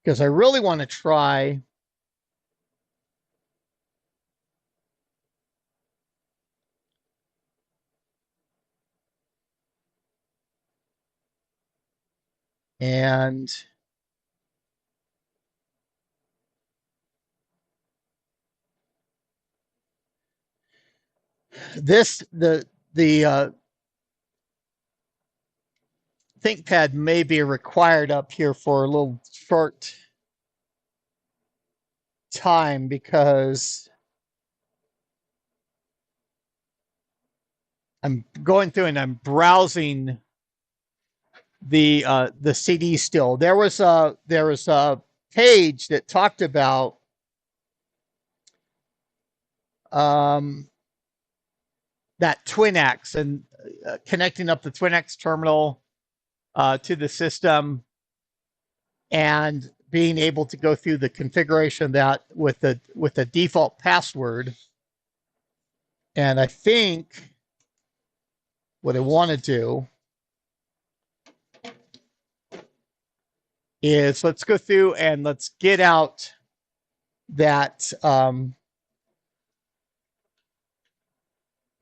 because I really want to try and the ThinkPad may be required up here for a little short time because I'm going through and I'm browsing the CD still. There was a page that talked about that TwinX and connecting up the TwinX terminal to the system and being able to go through the configuration of that with the default password. And I think what I want to do is let's go through and let's get out that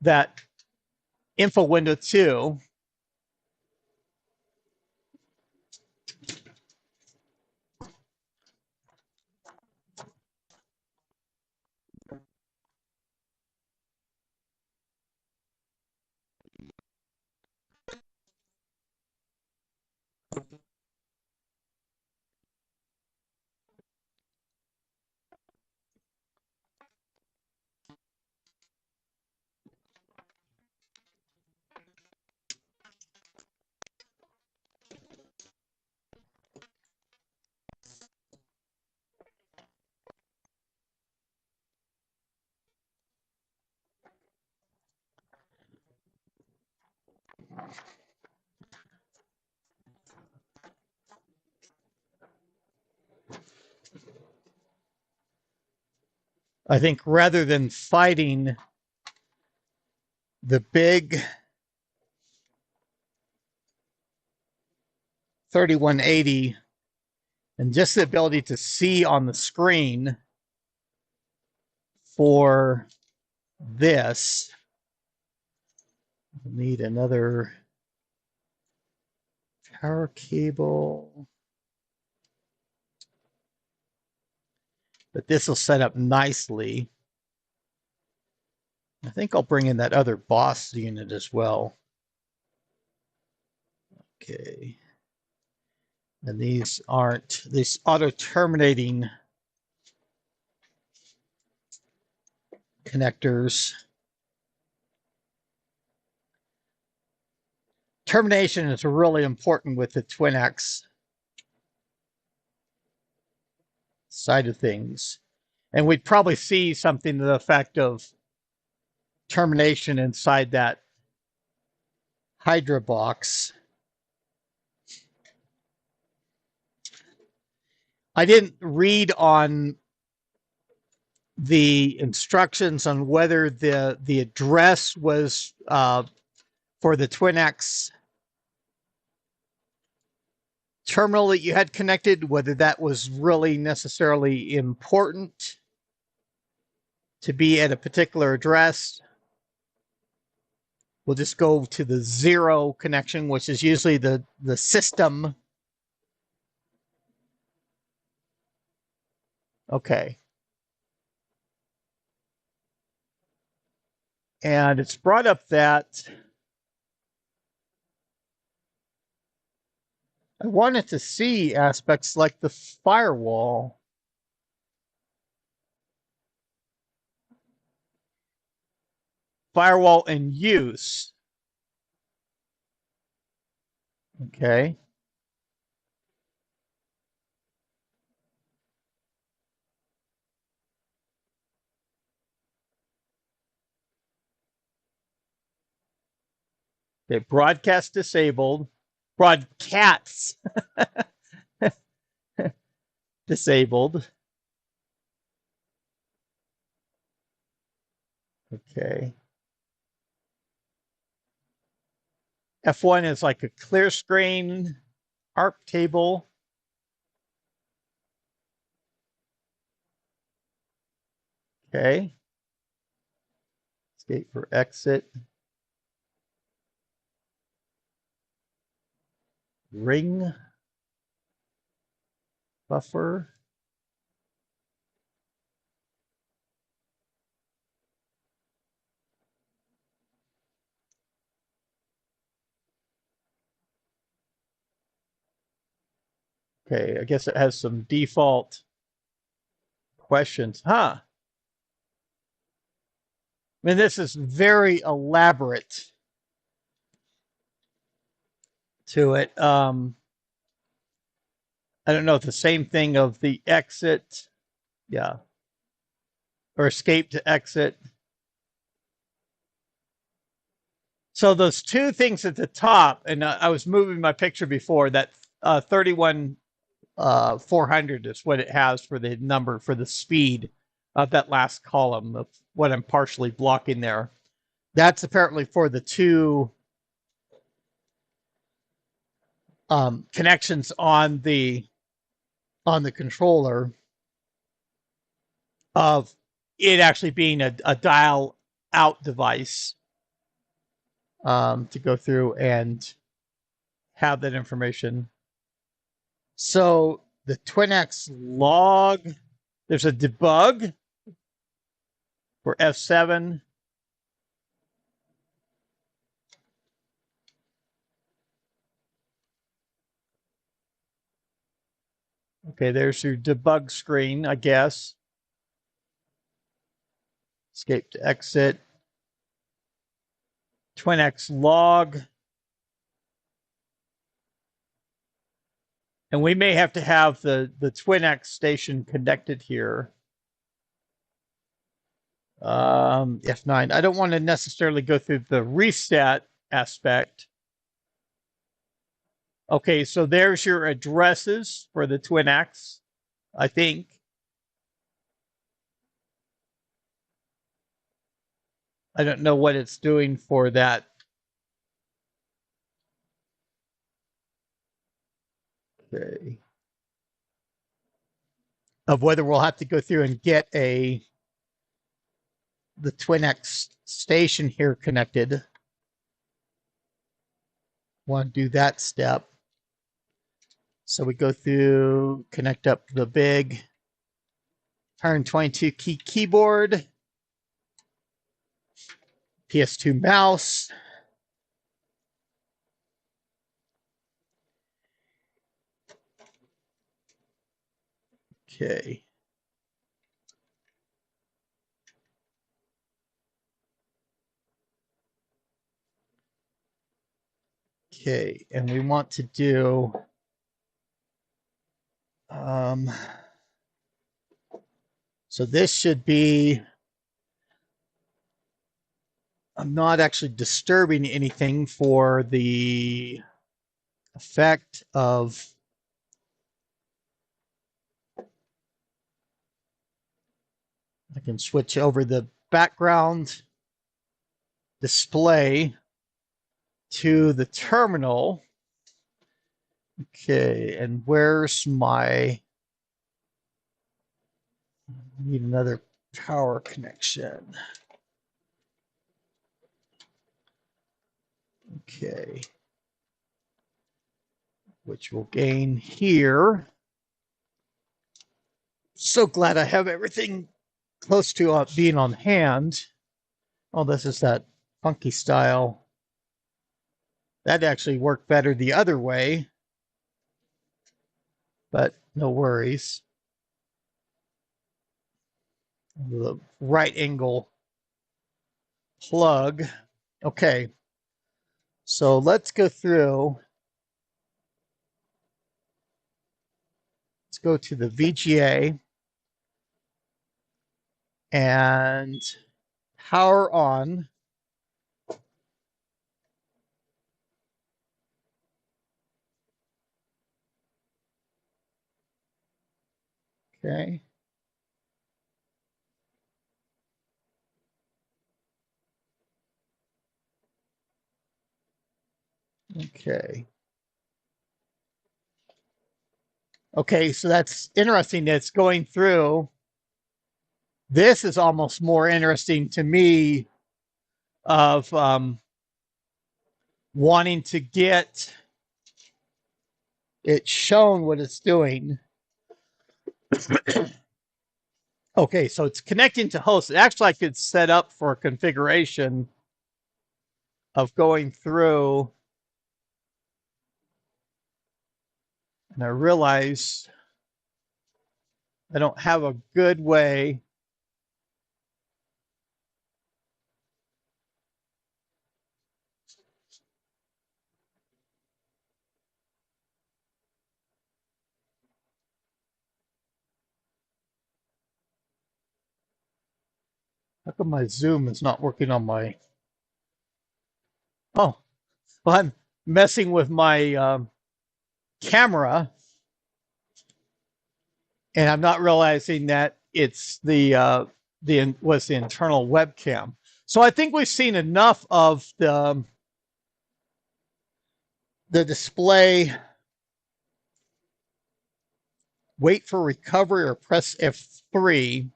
that info window 2. I think rather than fighting the big 3180 and just the ability to see on the screen for this, we'll need another power cable. But this will set up nicely. I think I'll bring in that other BOS unit as well. Okay. And these auto-terminating connectors. Termination is really important with the TwinX side of things. And we'd probably see something to the effect of termination inside that Hydra box. I didn't read on the instructions on whether the address was for the TwinX terminal that you had connected, whether that was really necessarily important to be at a particular address. We'll just go to the 0 connection, which is usually the system. Okay. And it's brought up that I wanted to see aspects like the firewall. Firewall in use. Okay. Okay, broadcast disabled. Broadcasts disabled. Okay. F1 is like a clear screen ARP table. Okay. Escape for exit. Ring buffer. Okay, I guess it has some default questions. Huh. I mean, this is very elaborate to it. I don't know if the same thing of the exit. Yeah. Or escape to exit. So those two things at the top, and I was moving my picture before, that 400 is what it has for the number for the speed of that last column of what I'm partially blocking there. That's apparently for the two connections on the controller of it actually being a dial out device to go through and have that information. So the TwinX log, there's a debug for F7. Okay, there's your debug screen, I guess. Escape to exit. TwinX log. And we may have to have the TwinX station connected here. F9. I don't want to necessarily go through the reset aspect. Okay, so there's your addresses for the Twin Axe, I think. I don't know what it's doing for that. Okay. Of whether we'll have to go through and get the Twin X station here connected. Want to do that step. So we go through, connect up the big 122 key keyboard, PS2 mouse. Okay. Okay, and we want to do so this should be, I'm not actually disturbing anything for the effect of I can switch over the background display to the terminal. Okay, and where's my, need another power connection. Okay, which will gain here. So glad I have everything close to being on hand. Oh, this is that funky style. That actually worked better the other way, but no worries. The right angle plug. Okay, so let's go through. Let's go to the VGA and power on. Okay. Okay. Okay, so that's interesting. It's going through. This is almost more interesting to me of wanting to get it shown what it's doing. Okay, so it's connecting to host. Actually, I could set up for a configuration of going through. And I realize I don't have a good way. How come my Zoom is not working on my... Oh, well, I'm messing with my camera, and I'm not realizing that it's the internal webcam. So I think we've seen enough of the display. Wait for recovery or press F3.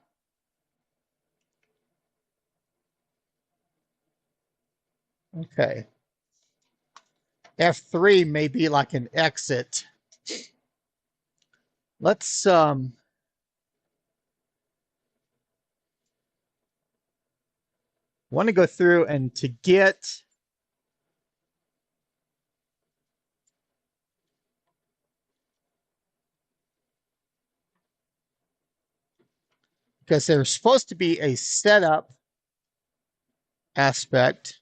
Okay. F3 may be like an exit. Let's want to go through and to get because there's supposed to be a setup aspect.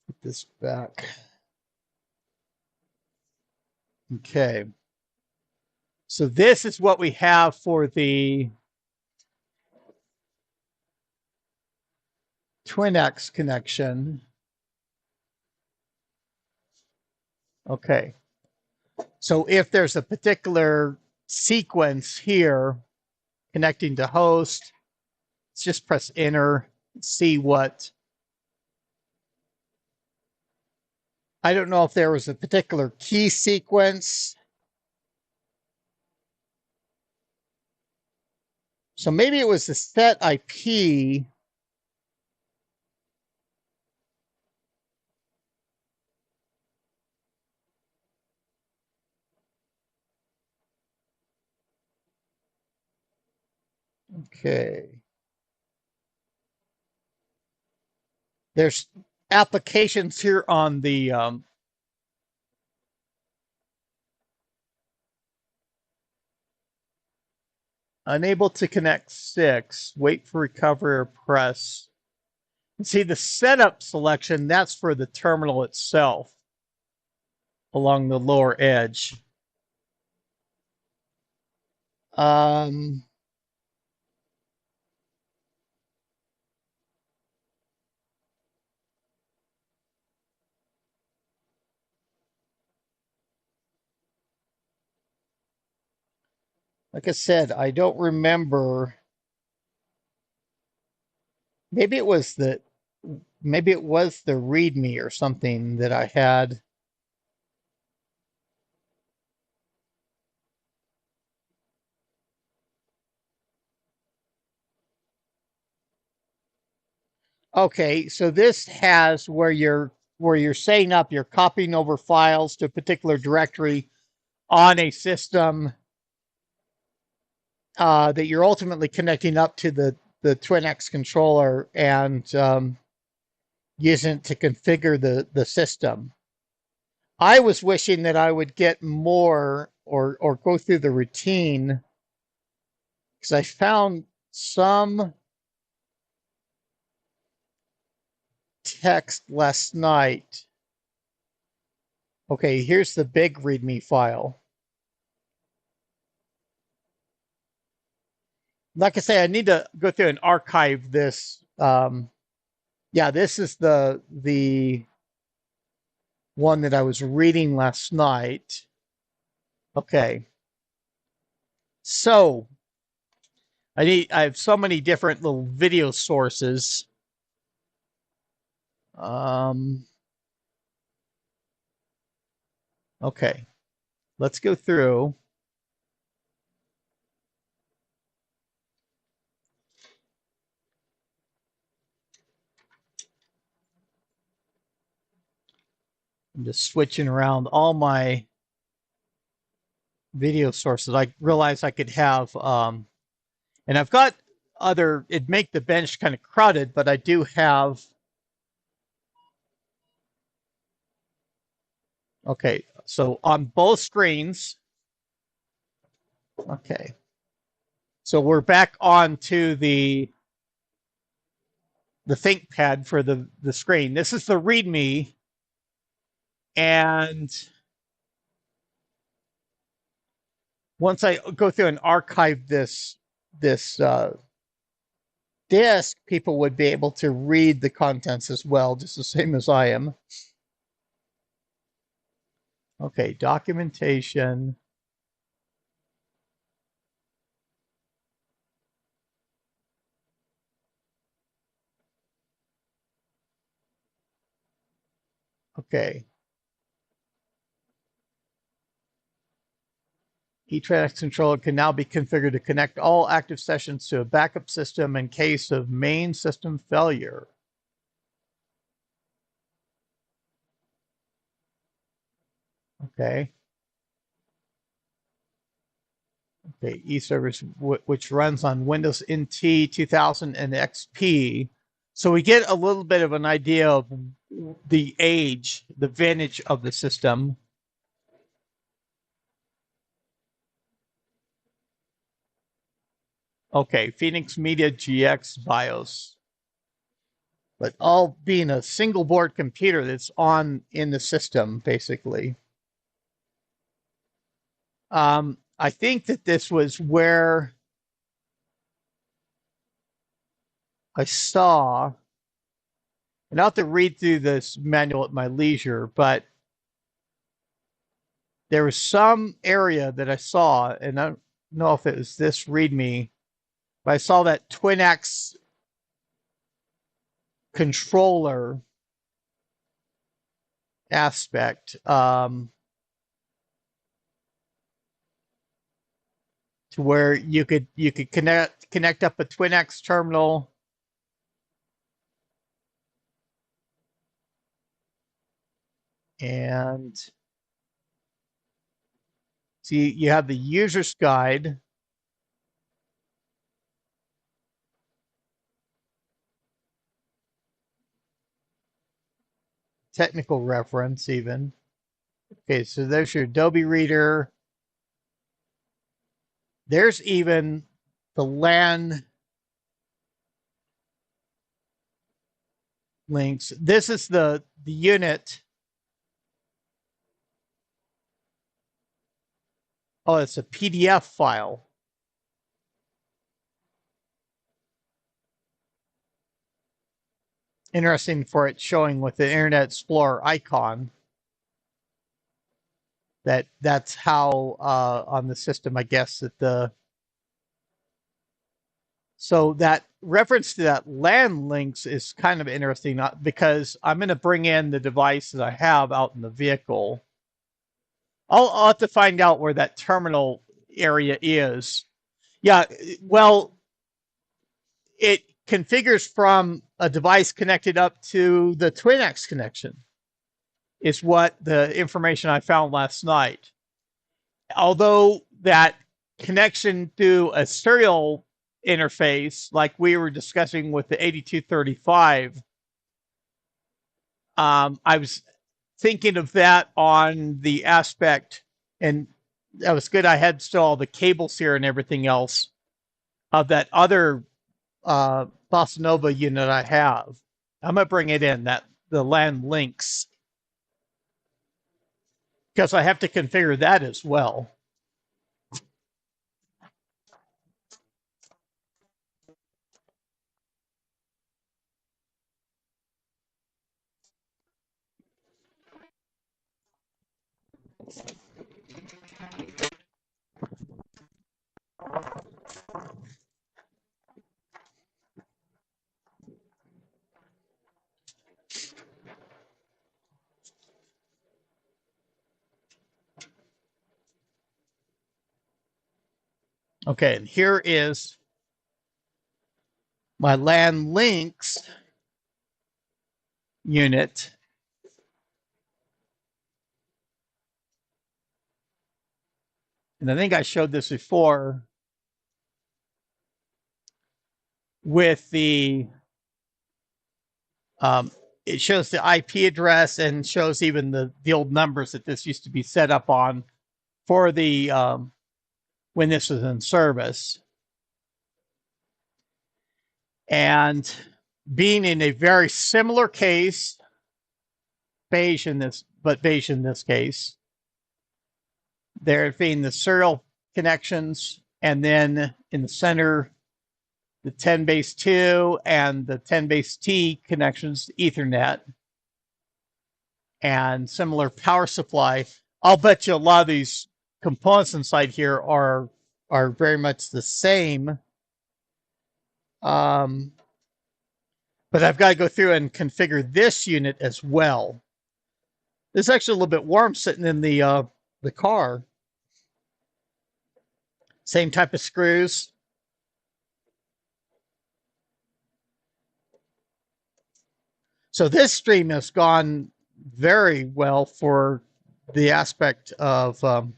Put this back. Okay. So this is what we have for the TwinX connection. Okay. So if there's a particular sequence here connecting to host, let's just press enter, see what. I don't know if there was a particular key sequence. So maybe it was the set IP. Okay. There's applications here on the unable to connect 6, wait for recovery or press. See the setup selection, that's for the terminal itself along the lower edge. Um, like I said, I don't remember. Maybe it was the README or something that I had. Okay, so this has where you're setting up, you're copying over files to a particular directory on a system that you're ultimately connecting up to the TwinX controller and using it to configure the system. I was wishing that I would get more or go through the routine because I found some text last night. Okay, here's the big README file. Like I say, I need to go through and archive this. Yeah, this is the one that I was reading last night. Okay. So I have so many different little video sources. Okay. Let's go through. I'm just switching around all my video sources. I realized I could have, and I've got other, it'd make the bench kind of crowded, but I do have, okay, so on both screens, okay. So we're back on to the ThinkPad for the screen. This is the README, and once I go through and archive this disk, people would be able to read the contents as well, just the same as I am. Okay, documentation. Okay. eTrax controller can now be configured to connect all active sessions to a backup system in case of main system failure. Okay. Okay, eService, which runs on Windows NT 2000 and XP. So we get a little bit of an idea of the age, the vintage of the system. Okay, Phoenix Media GX BIOS. But all being a single board computer that's on in the system, basically. I think that this was where I saw And I'll have to read through this manual at my leisure, but there was some area that I saw, and I don't know if it was this README, but I saw that TwinX controller aspect to where you could connect up a TwinX terminal and see you have the user's guide. Technical reference even. Okay, so there's your Adobe Reader. There's even the LAN links. This is the unit. Oh, it's a PDF file. Interesting for it showing with the Internet Explorer icon. That's how on the system, I guess, that the so that reference to that LAN links is kind of interesting because I'm going to bring in the device that I have out in the vehicle. I'll have to find out where that terminal area is. Yeah, well, it configures from a device connected up to the TwinX connection. Is what the information I found last night. Although that connection to a serial interface, like we were discussing with the 8235, I was thinking of that on the aspect, and that was good. I had still all the cables here and everything else of that other Bossa Nova unit I have. I'm gonna bring it in, that the LAN links, because I have to configure that as well. Okay, and here is my LAN links unit. And I think I showed this before with the, it shows the IP address and shows even the old numbers that this used to be set up on for the, when this was in service. And being in a very similar case, beige in this case, there being the serial connections, and then in the center, the 10 base 2 and the 10 base T connections to Ethernet, and similar power supply. I'll bet you a lot of these components inside here are very much the same. But I've got to go through and configure this unit as well. It's actually a little bit warm sitting in the car. Same type of screws. So this stream has gone very well for the aspect of, and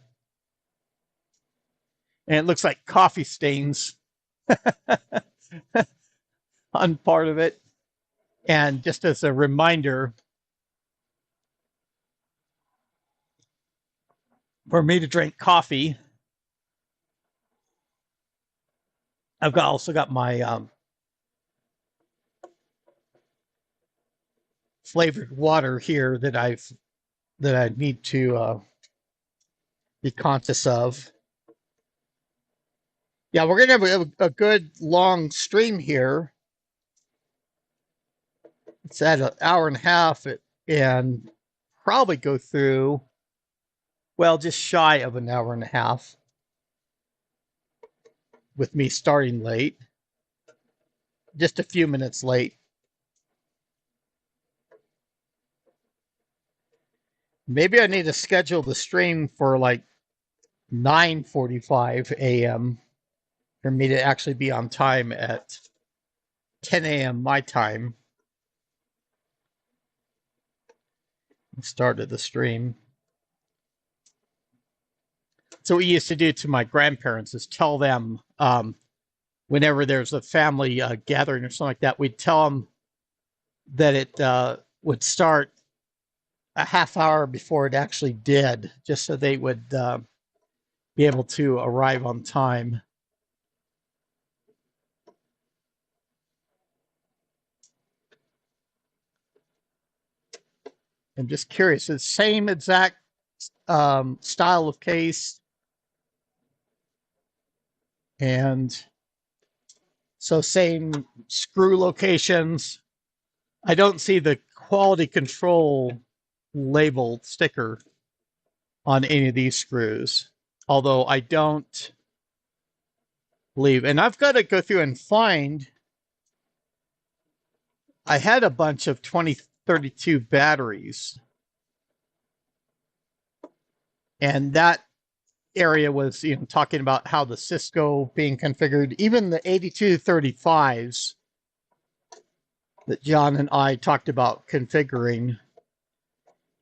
it looks like coffee stains on part of it. And just as a reminder, for me to drink coffee, I've also got my flavored water here that I need to be conscious of. Yeah, we're gonna have a good long stream here. It's at an hour and a half and probably go through, well, just shy of an hour and a half with me starting late, just a few minutes late. Maybe I need to schedule the stream for like 9:45 a.m. for me to actually be on time at 10 a.m. my time. Started the stream. So what we used to do to my grandparents is tell them whenever there's a family gathering or something like that, we'd tell them that it would start a half hour before it actually did, just so they would be able to arrive on time. I'm just curious, the same exact style of case, and so same screw locations. I don't see the quality control label sticker on any of these screws, although I don't believe, and I've got to go through and find, I had a bunch of 2032 batteries, and that area was talking about how the Cisco being configured, even the 8235s that John and I talked about configuring,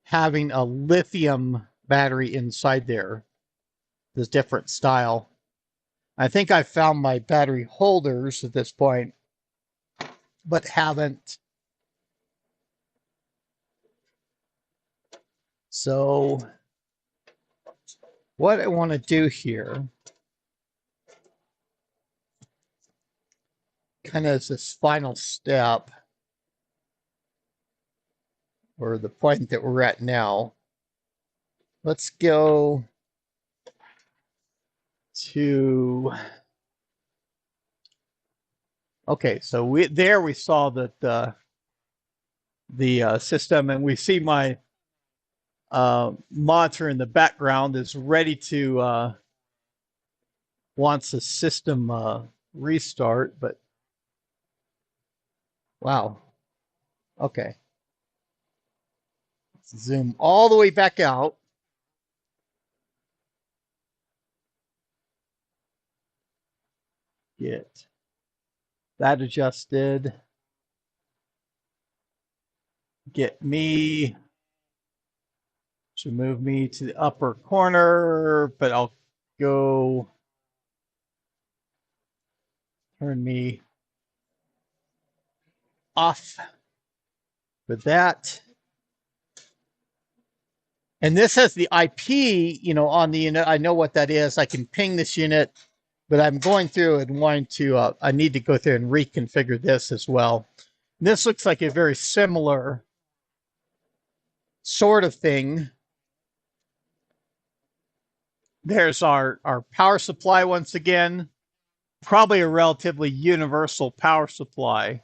having a lithium battery inside there, this different style. I think I found my battery holders at this point, but haven't. So what I want to do here, kind of as this final step, or the point that we're at now, let's go to, okay, so we saw that the system, and we see my monitor in the background is ready to wants the system restart, but wow. Okay. Let's zoom all the way back out. Get that adjusted. Get me to move me to the upper corner, but I'll go turn me off for that. And this has the IP, on the unit. I know what that is. I can ping this unit, but I'm going through and wanting to, I need to go through and reconfigure this as well. And this looks like a very similar sort of thing. There's our power supply once again, probably a relatively universal power supply.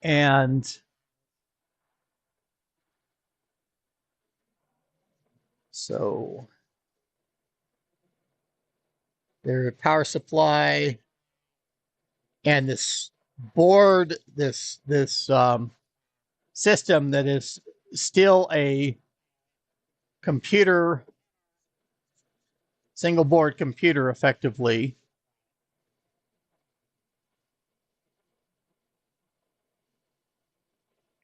And so their power supply and this board, this system that is still a computer, single board computer effectively.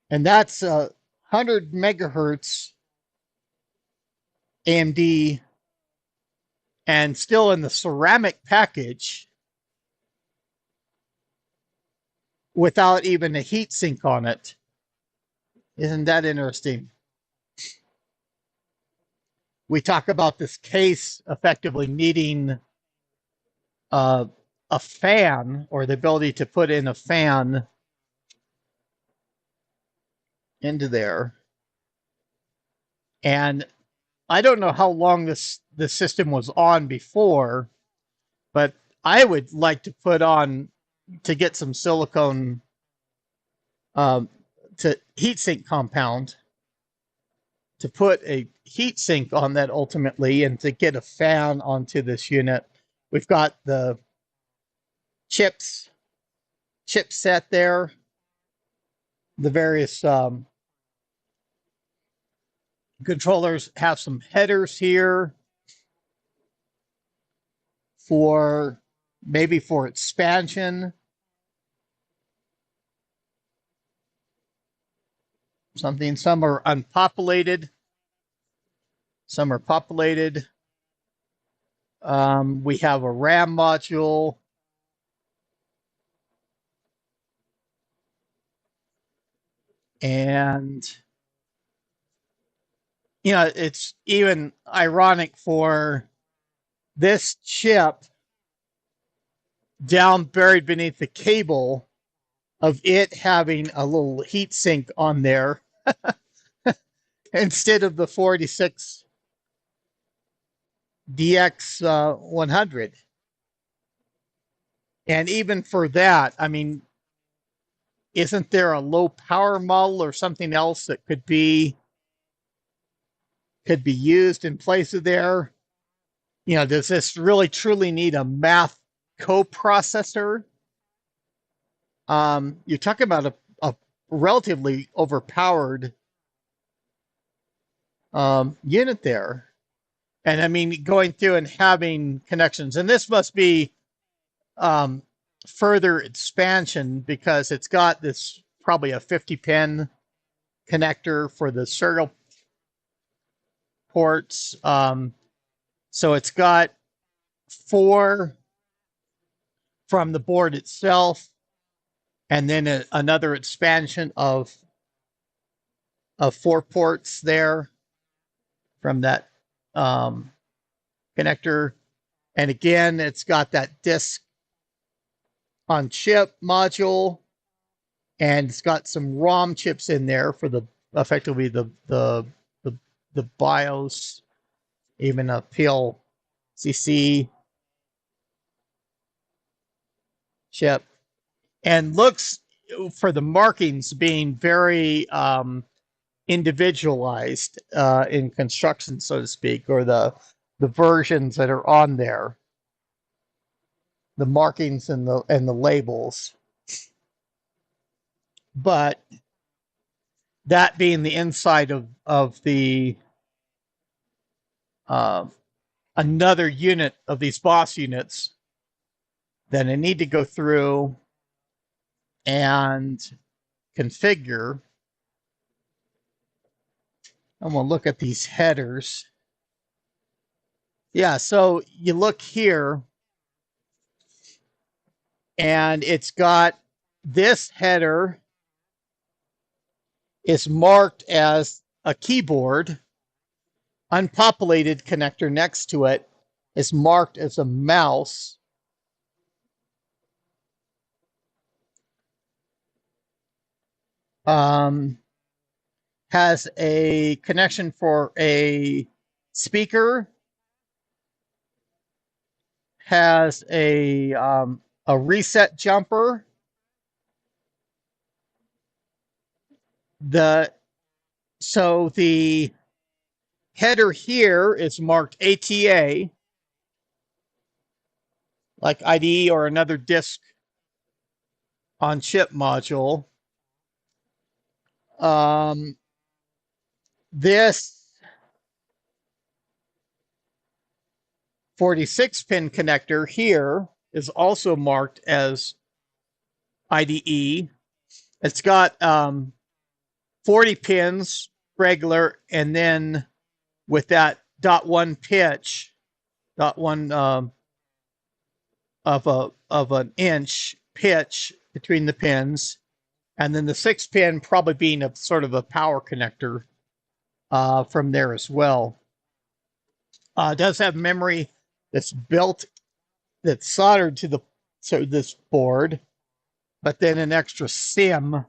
And that's 100 megahertz AMD, and still in the ceramic package without even a heat sink on it. Isn't that interesting? We talk about this case effectively needing a fan, or the ability to put in a fan into there. And I don't know how long this system was on before, but I would like to put on to get some silicone to heatsink compound to put a heatsink on that ultimately, and to get a fan onto this unit. We've got the chipset there, the various controllers have some headers here for maybe for expansion, something. Some are unpopulated, some are populated. We have a RAM module, and you know, it's even ironic for this chip down buried beneath the cable of it having a little heat sink on there instead of the 46 DX 100. And even for that, I mean, isn't there a low power model or something else that could be used in place of there? You know, does this really truly need a math coprocessor? You're talking about a relatively overpowered unit there. And I mean, going through and having connections, and this must be further expansion, because it's got this probably a 50 pin connector for the serial ports. So it's got 4 from the board itself, and then another expansion of 4 ports there from that connector. And again, it's got that disk on chip module, and it's got some ROM chips in there for the effectively the BIOS, even a PLCC chip, and looks for the markings being very individualized in construction, so to speak, or the versions that are on there, the markings and the labels. But that being the inside of the another unit of these BOS units, then I need to go through and configure. I'm going to look at these headers. Yeah, so you look here, and it's got this header is marked as a keyboard. Unpopulated connector next to it is marked as a mouse. Has a connection for a speaker. Has a reset jumper. So the header here is marked ATA, like IDE or another disk on chip module. This 46 pin connector here is also marked as IDE. It's got 40 pins regular, and then with that .1 pitch, .1 of an inch pitch between the pins, and then the 6 pin probably being a sort of a power connector from there as well. It does have memory that's built, that's soldered to this board, but then an extra SIM.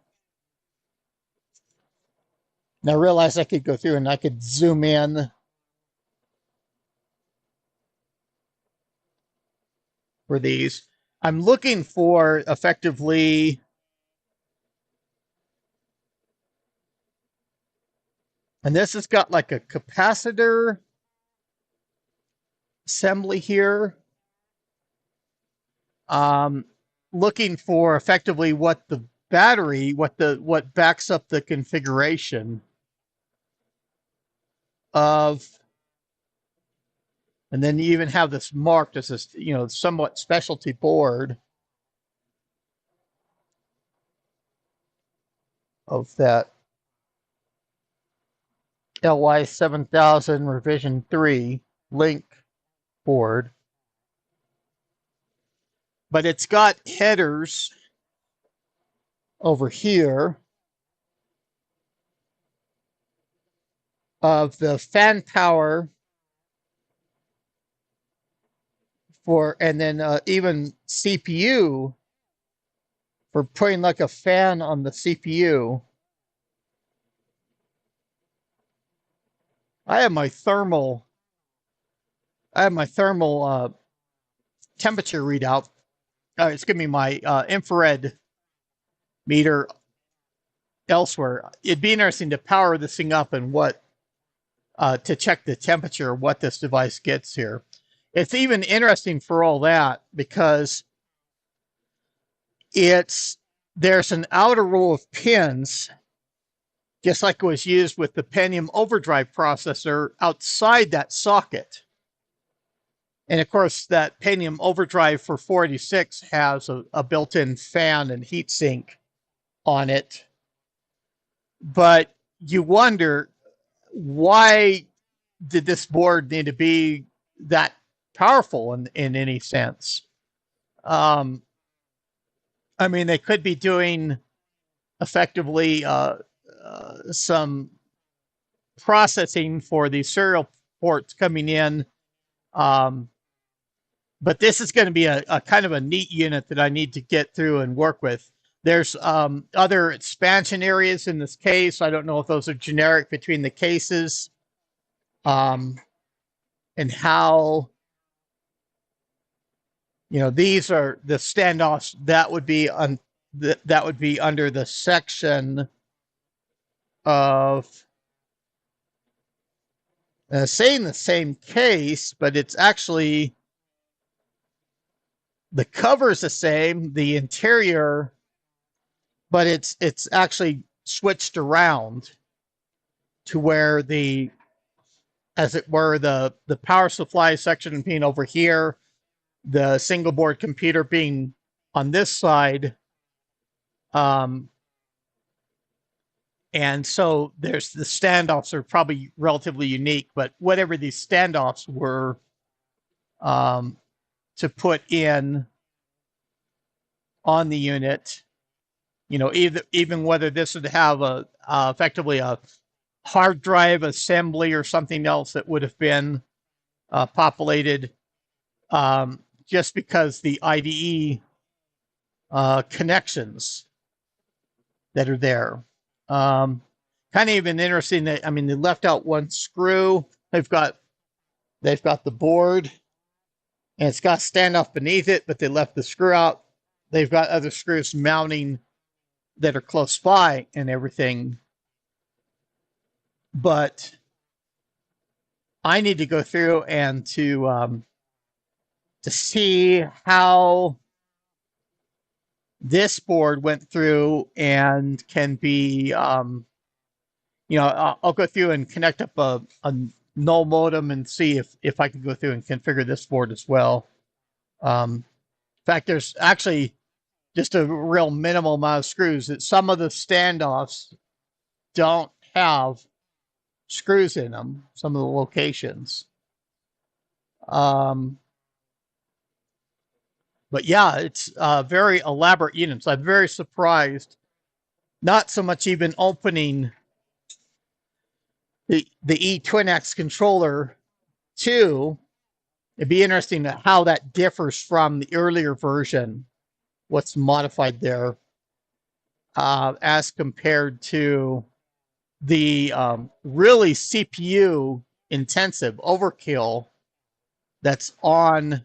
Now I realize I could go through and I could zoom in for these. I'm looking for effectively, and this has got like a capacitor assembly here. Um, Looking for effectively what the battery, what backs up the configuration of, and then you even have this marked as this, somewhat specialty board of that LY 7000 revision 3 link board. But it's got headers over here of the fan power for, and then even CPU for putting like a fan on the CPU. I have my thermal temperature readout. It's giving me my infrared meter elsewhere. It'd be interesting to power this thing up and to check the temperature of what this device gets here. It's even interesting for all that because there's an outer row of pins, just like it was used with the Pentium overdrive processor, outside that socket. And of course, that Pentium overdrive for 486 has a built-in fan and heatsink on it. But you wonder, why did this board need to be that powerful in any sense? I mean, they could be doing effectively some processing for the serial ports coming in. But this is going to be a kind of a neat unit that I need to get through and work with. There's other expansion areas in this case. I don't know if those are generic between the cases, and how, these are the standoffs that would be under the section of saying the same case, but it's actually, the cover is the same, the interior, but it's actually switched around to where as it were, the power supply section being over here, the single board computer being on this side. And so the standoffs are probably relatively unique, but whatever these standoffs were, to put in on the unit, even whether this would have effectively a hard drive assembly or something else that would have been populated, just because the IDE connections that are there. Kind of even interesting that, I mean, they left out one screw. They've got the board, and it's got standoff beneath it, but they left the screw out. They've got other screws mounting that are close by and everything. But I need to go through and to see how this board went through and can be, I'll go through and connect up a null modem and see if I can go through and configure this board as well. In fact, there's actually just a real minimal amount of screws. That some of the standoffs don't have screws in them, some of the locations. But yeah, it's very elaborate units. I'm very surprised. Not so much even opening the E-Twin-X controller 2. It'd be interesting how that differs from the earlier version, what's modified there, as compared to the really CPU intensive overkill that's on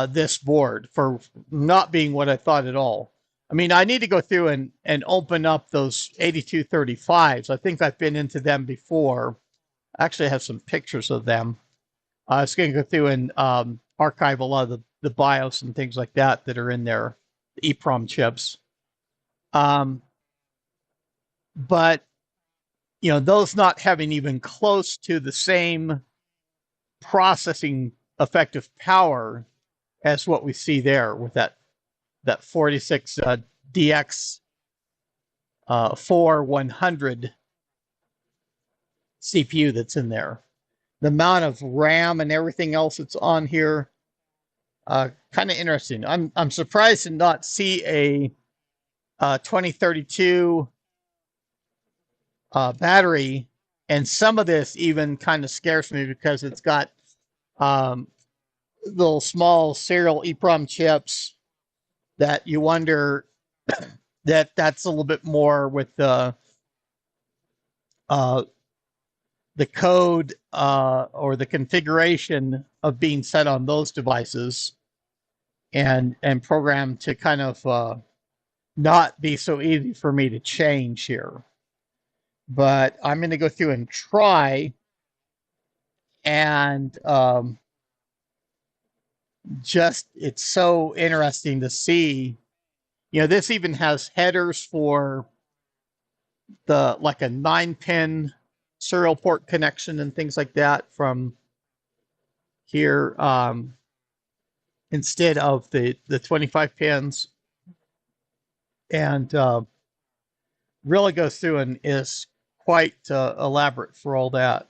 this board for not being what I thought at all. I mean, I need to go through and open up those 8235s. I think I've been into them before. Actually, I have some pictures of them. I was going to go through and archive a lot of the BIOS and things like that that are in there, the EEPROM chips. But, you know, those not having even close to the same processing effective power as what we see there with that 46 DX 4100 CPU that's in there. The amount of RAM and everything else that's on here, kind of interesting. I'm surprised to not see a 2032 battery, and some of this even kind of scares me because it's got little small serial EEPROM chips that you wonder that's a little bit more with the code or the configuration of being set on those devices and programmed to kind of not be so easy for me to change here. But I'm going to go through and try and just it's so interesting to see. You know, this even has headers for the like a 9-pin serial port connection and things like that from here instead of the 25 pins, and really goes through and is quite elaborate for all that.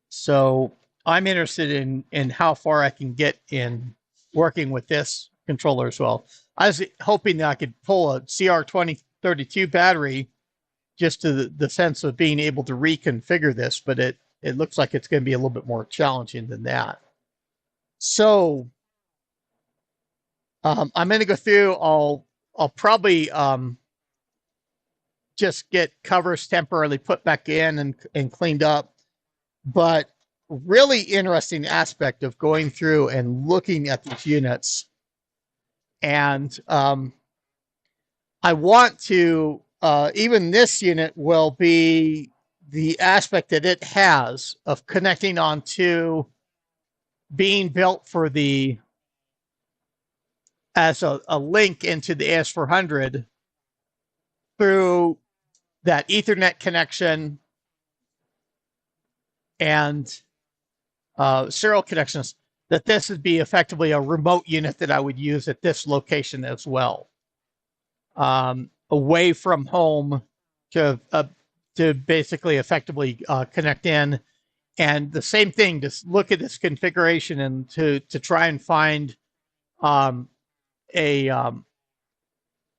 So I'm interested in how far I can get in working with this controller as well. I was hoping that I could pull a CR2032 battery just to the sense of being able to reconfigure this, but it looks like it's going to be a little bit more challenging than that. So I'm going to go through. I'll probably just get covers temporarily put back in and cleaned up. But really interesting aspect of going through and looking at these units. And I want to, even this unit will be the aspect that it has of connecting onto being built for the, as a link into the AS400 through that Ethernet connection and serial connections, that this would be effectively a remote unit that I would use at this location as well. Away from home to basically effectively connect in. And the same thing, just look at this configuration and to try and find a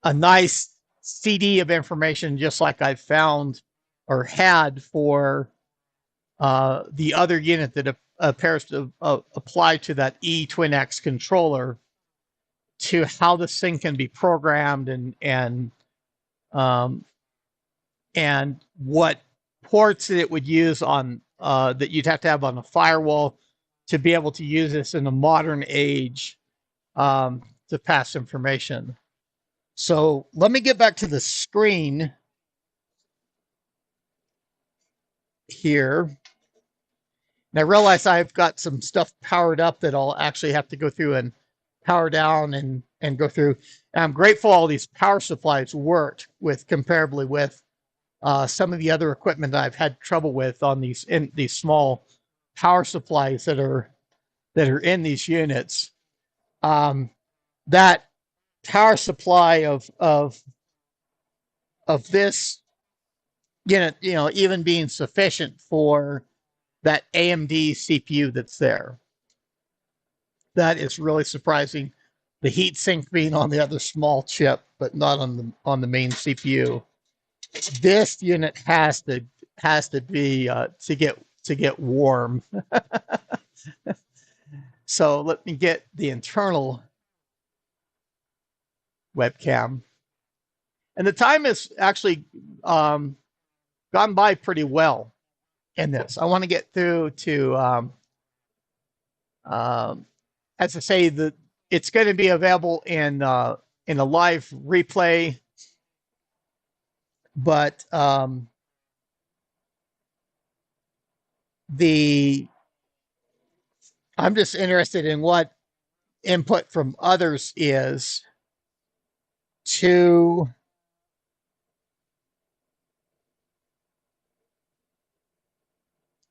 nice CD of information, just like I've found or had for the other unit that appears to apply to that eTwinX controller, to how this thing can be programmed and what ports that it would use on that you'd have to have on a firewall to be able to use this in a modern age to pass information. So let me get back to the screen here. And I realize I've got some stuff powered up that I'll actually have to go through and power down and go through. And I'm grateful all these power supplies worked with comparably with some of the other equipment that I've had trouble with on these small power supplies that are in these units. That power supply of this unit, you know, even being sufficient for that AMD CPU that's there. That is really surprising. The heat sink being on the other small chip, but not on the main CPU. This unit has to be to get warm. So let me get the internal webcam, and the time has actually gone by pretty well in this. I want to get through to as I say, it's going to be available in a live replay, but I'm just interested in what input from others is to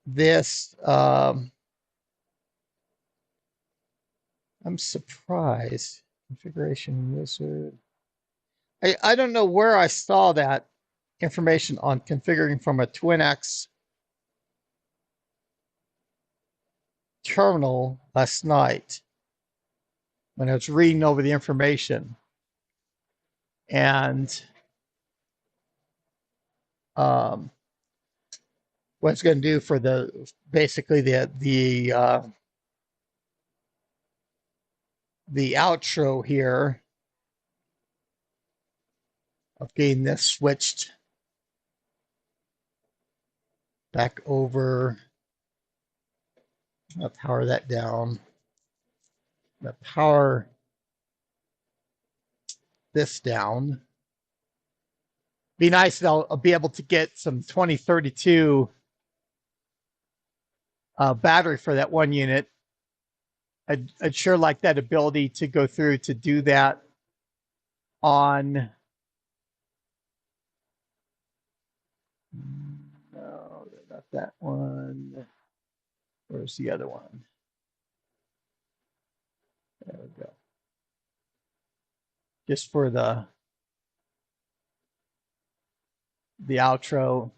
this. I'm surprised. Configuration wizard. I don't know where I saw that information on configuring from a TwinX terminal last night when I was reading over the information. And what it's going to do for basically the outro here of getting this switched back over. I'll power that down. I'll power this down. Be nice that I'll be able to get some 2032 battery for that one unit. I'd sure like that ability to go through to do that on. No, not that one. Where's the other one? There we go. Just for the outro.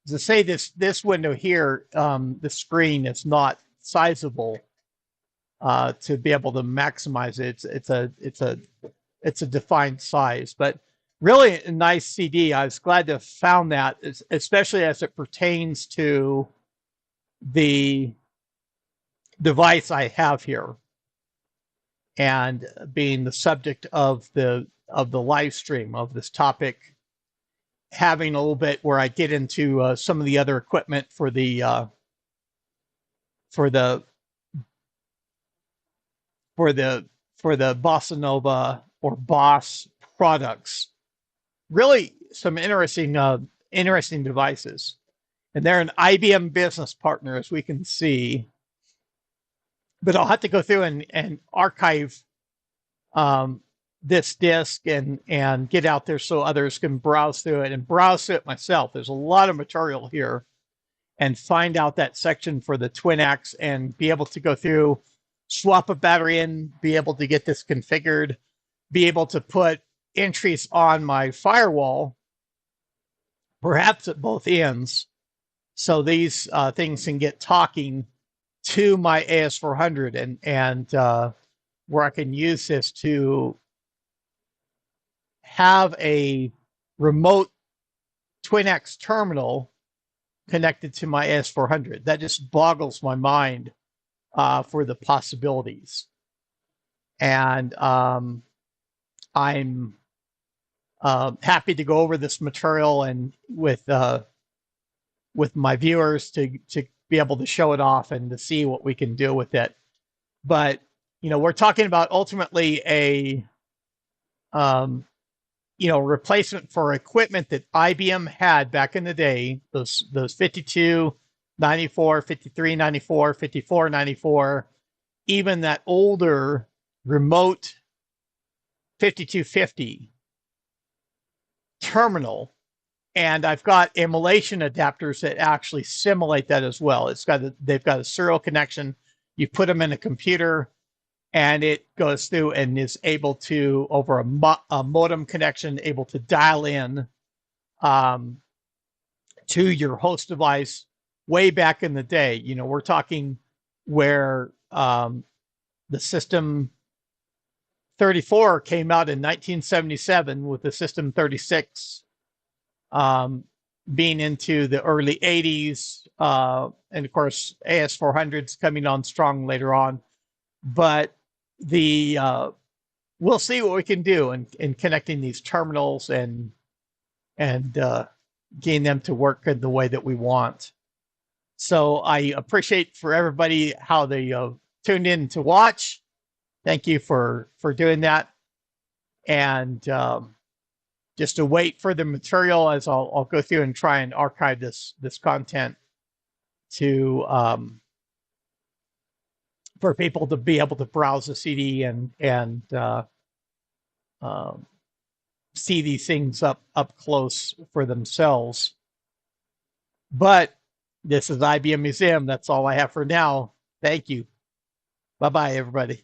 As I say, this window here, the screen is not sizable to be able to maximize it. It's a defined size, but really a nice CD. I was glad to have found that, especially as it pertains to the device I have here, and being the subject of the live stream of this topic, having a little bit where I get into some of the other equipment for the Bossa Nova or BOS products. Really some interesting devices. And they're an IBM business partner, as we can see. But I'll have to go through and archive this disk and get out there so others can browse through it and browse through it myself. There's a lot of material here, and find out that section for the TwinX and be able to go through, swap a battery in, be able to get this configured, be able to put entries on my firewall, perhaps at both ends, so these things can get talking to my AS400 and where I can use this to have a remote TwinX terminal connected to my AS400. That just boggles my mind for the possibilities. And I'm happy to go over this material and with my viewers to be able to show it off and to see what we can do with it. But we're talking about ultimately a replacement for equipment that IBM had back in the day, those 5294, 5394, 5494, even that older remote 5250 terminal. And I've got emulation adapters that actually simulate that as well. They've got a serial connection. You put them in a computer, and it goes through and is able to, over a modem connection, able to dial in to your host device way back in the day. We're talking where the System 34 came out in 1977 with the System 36 being into the early 80s. And of course, AS400's coming on strong later on. But we'll see what we can do in connecting these terminals and getting them to work in the way that we want. So I appreciate for everybody how they tuned in to watch. Thank you for doing that. And just to wait for the material as I'll go through and try and archive this content to for people to be able to browse the CD and um, see these things up close for themselves. But this is IBM Museum. That's all I have for now. Thank you. Bye bye, everybody.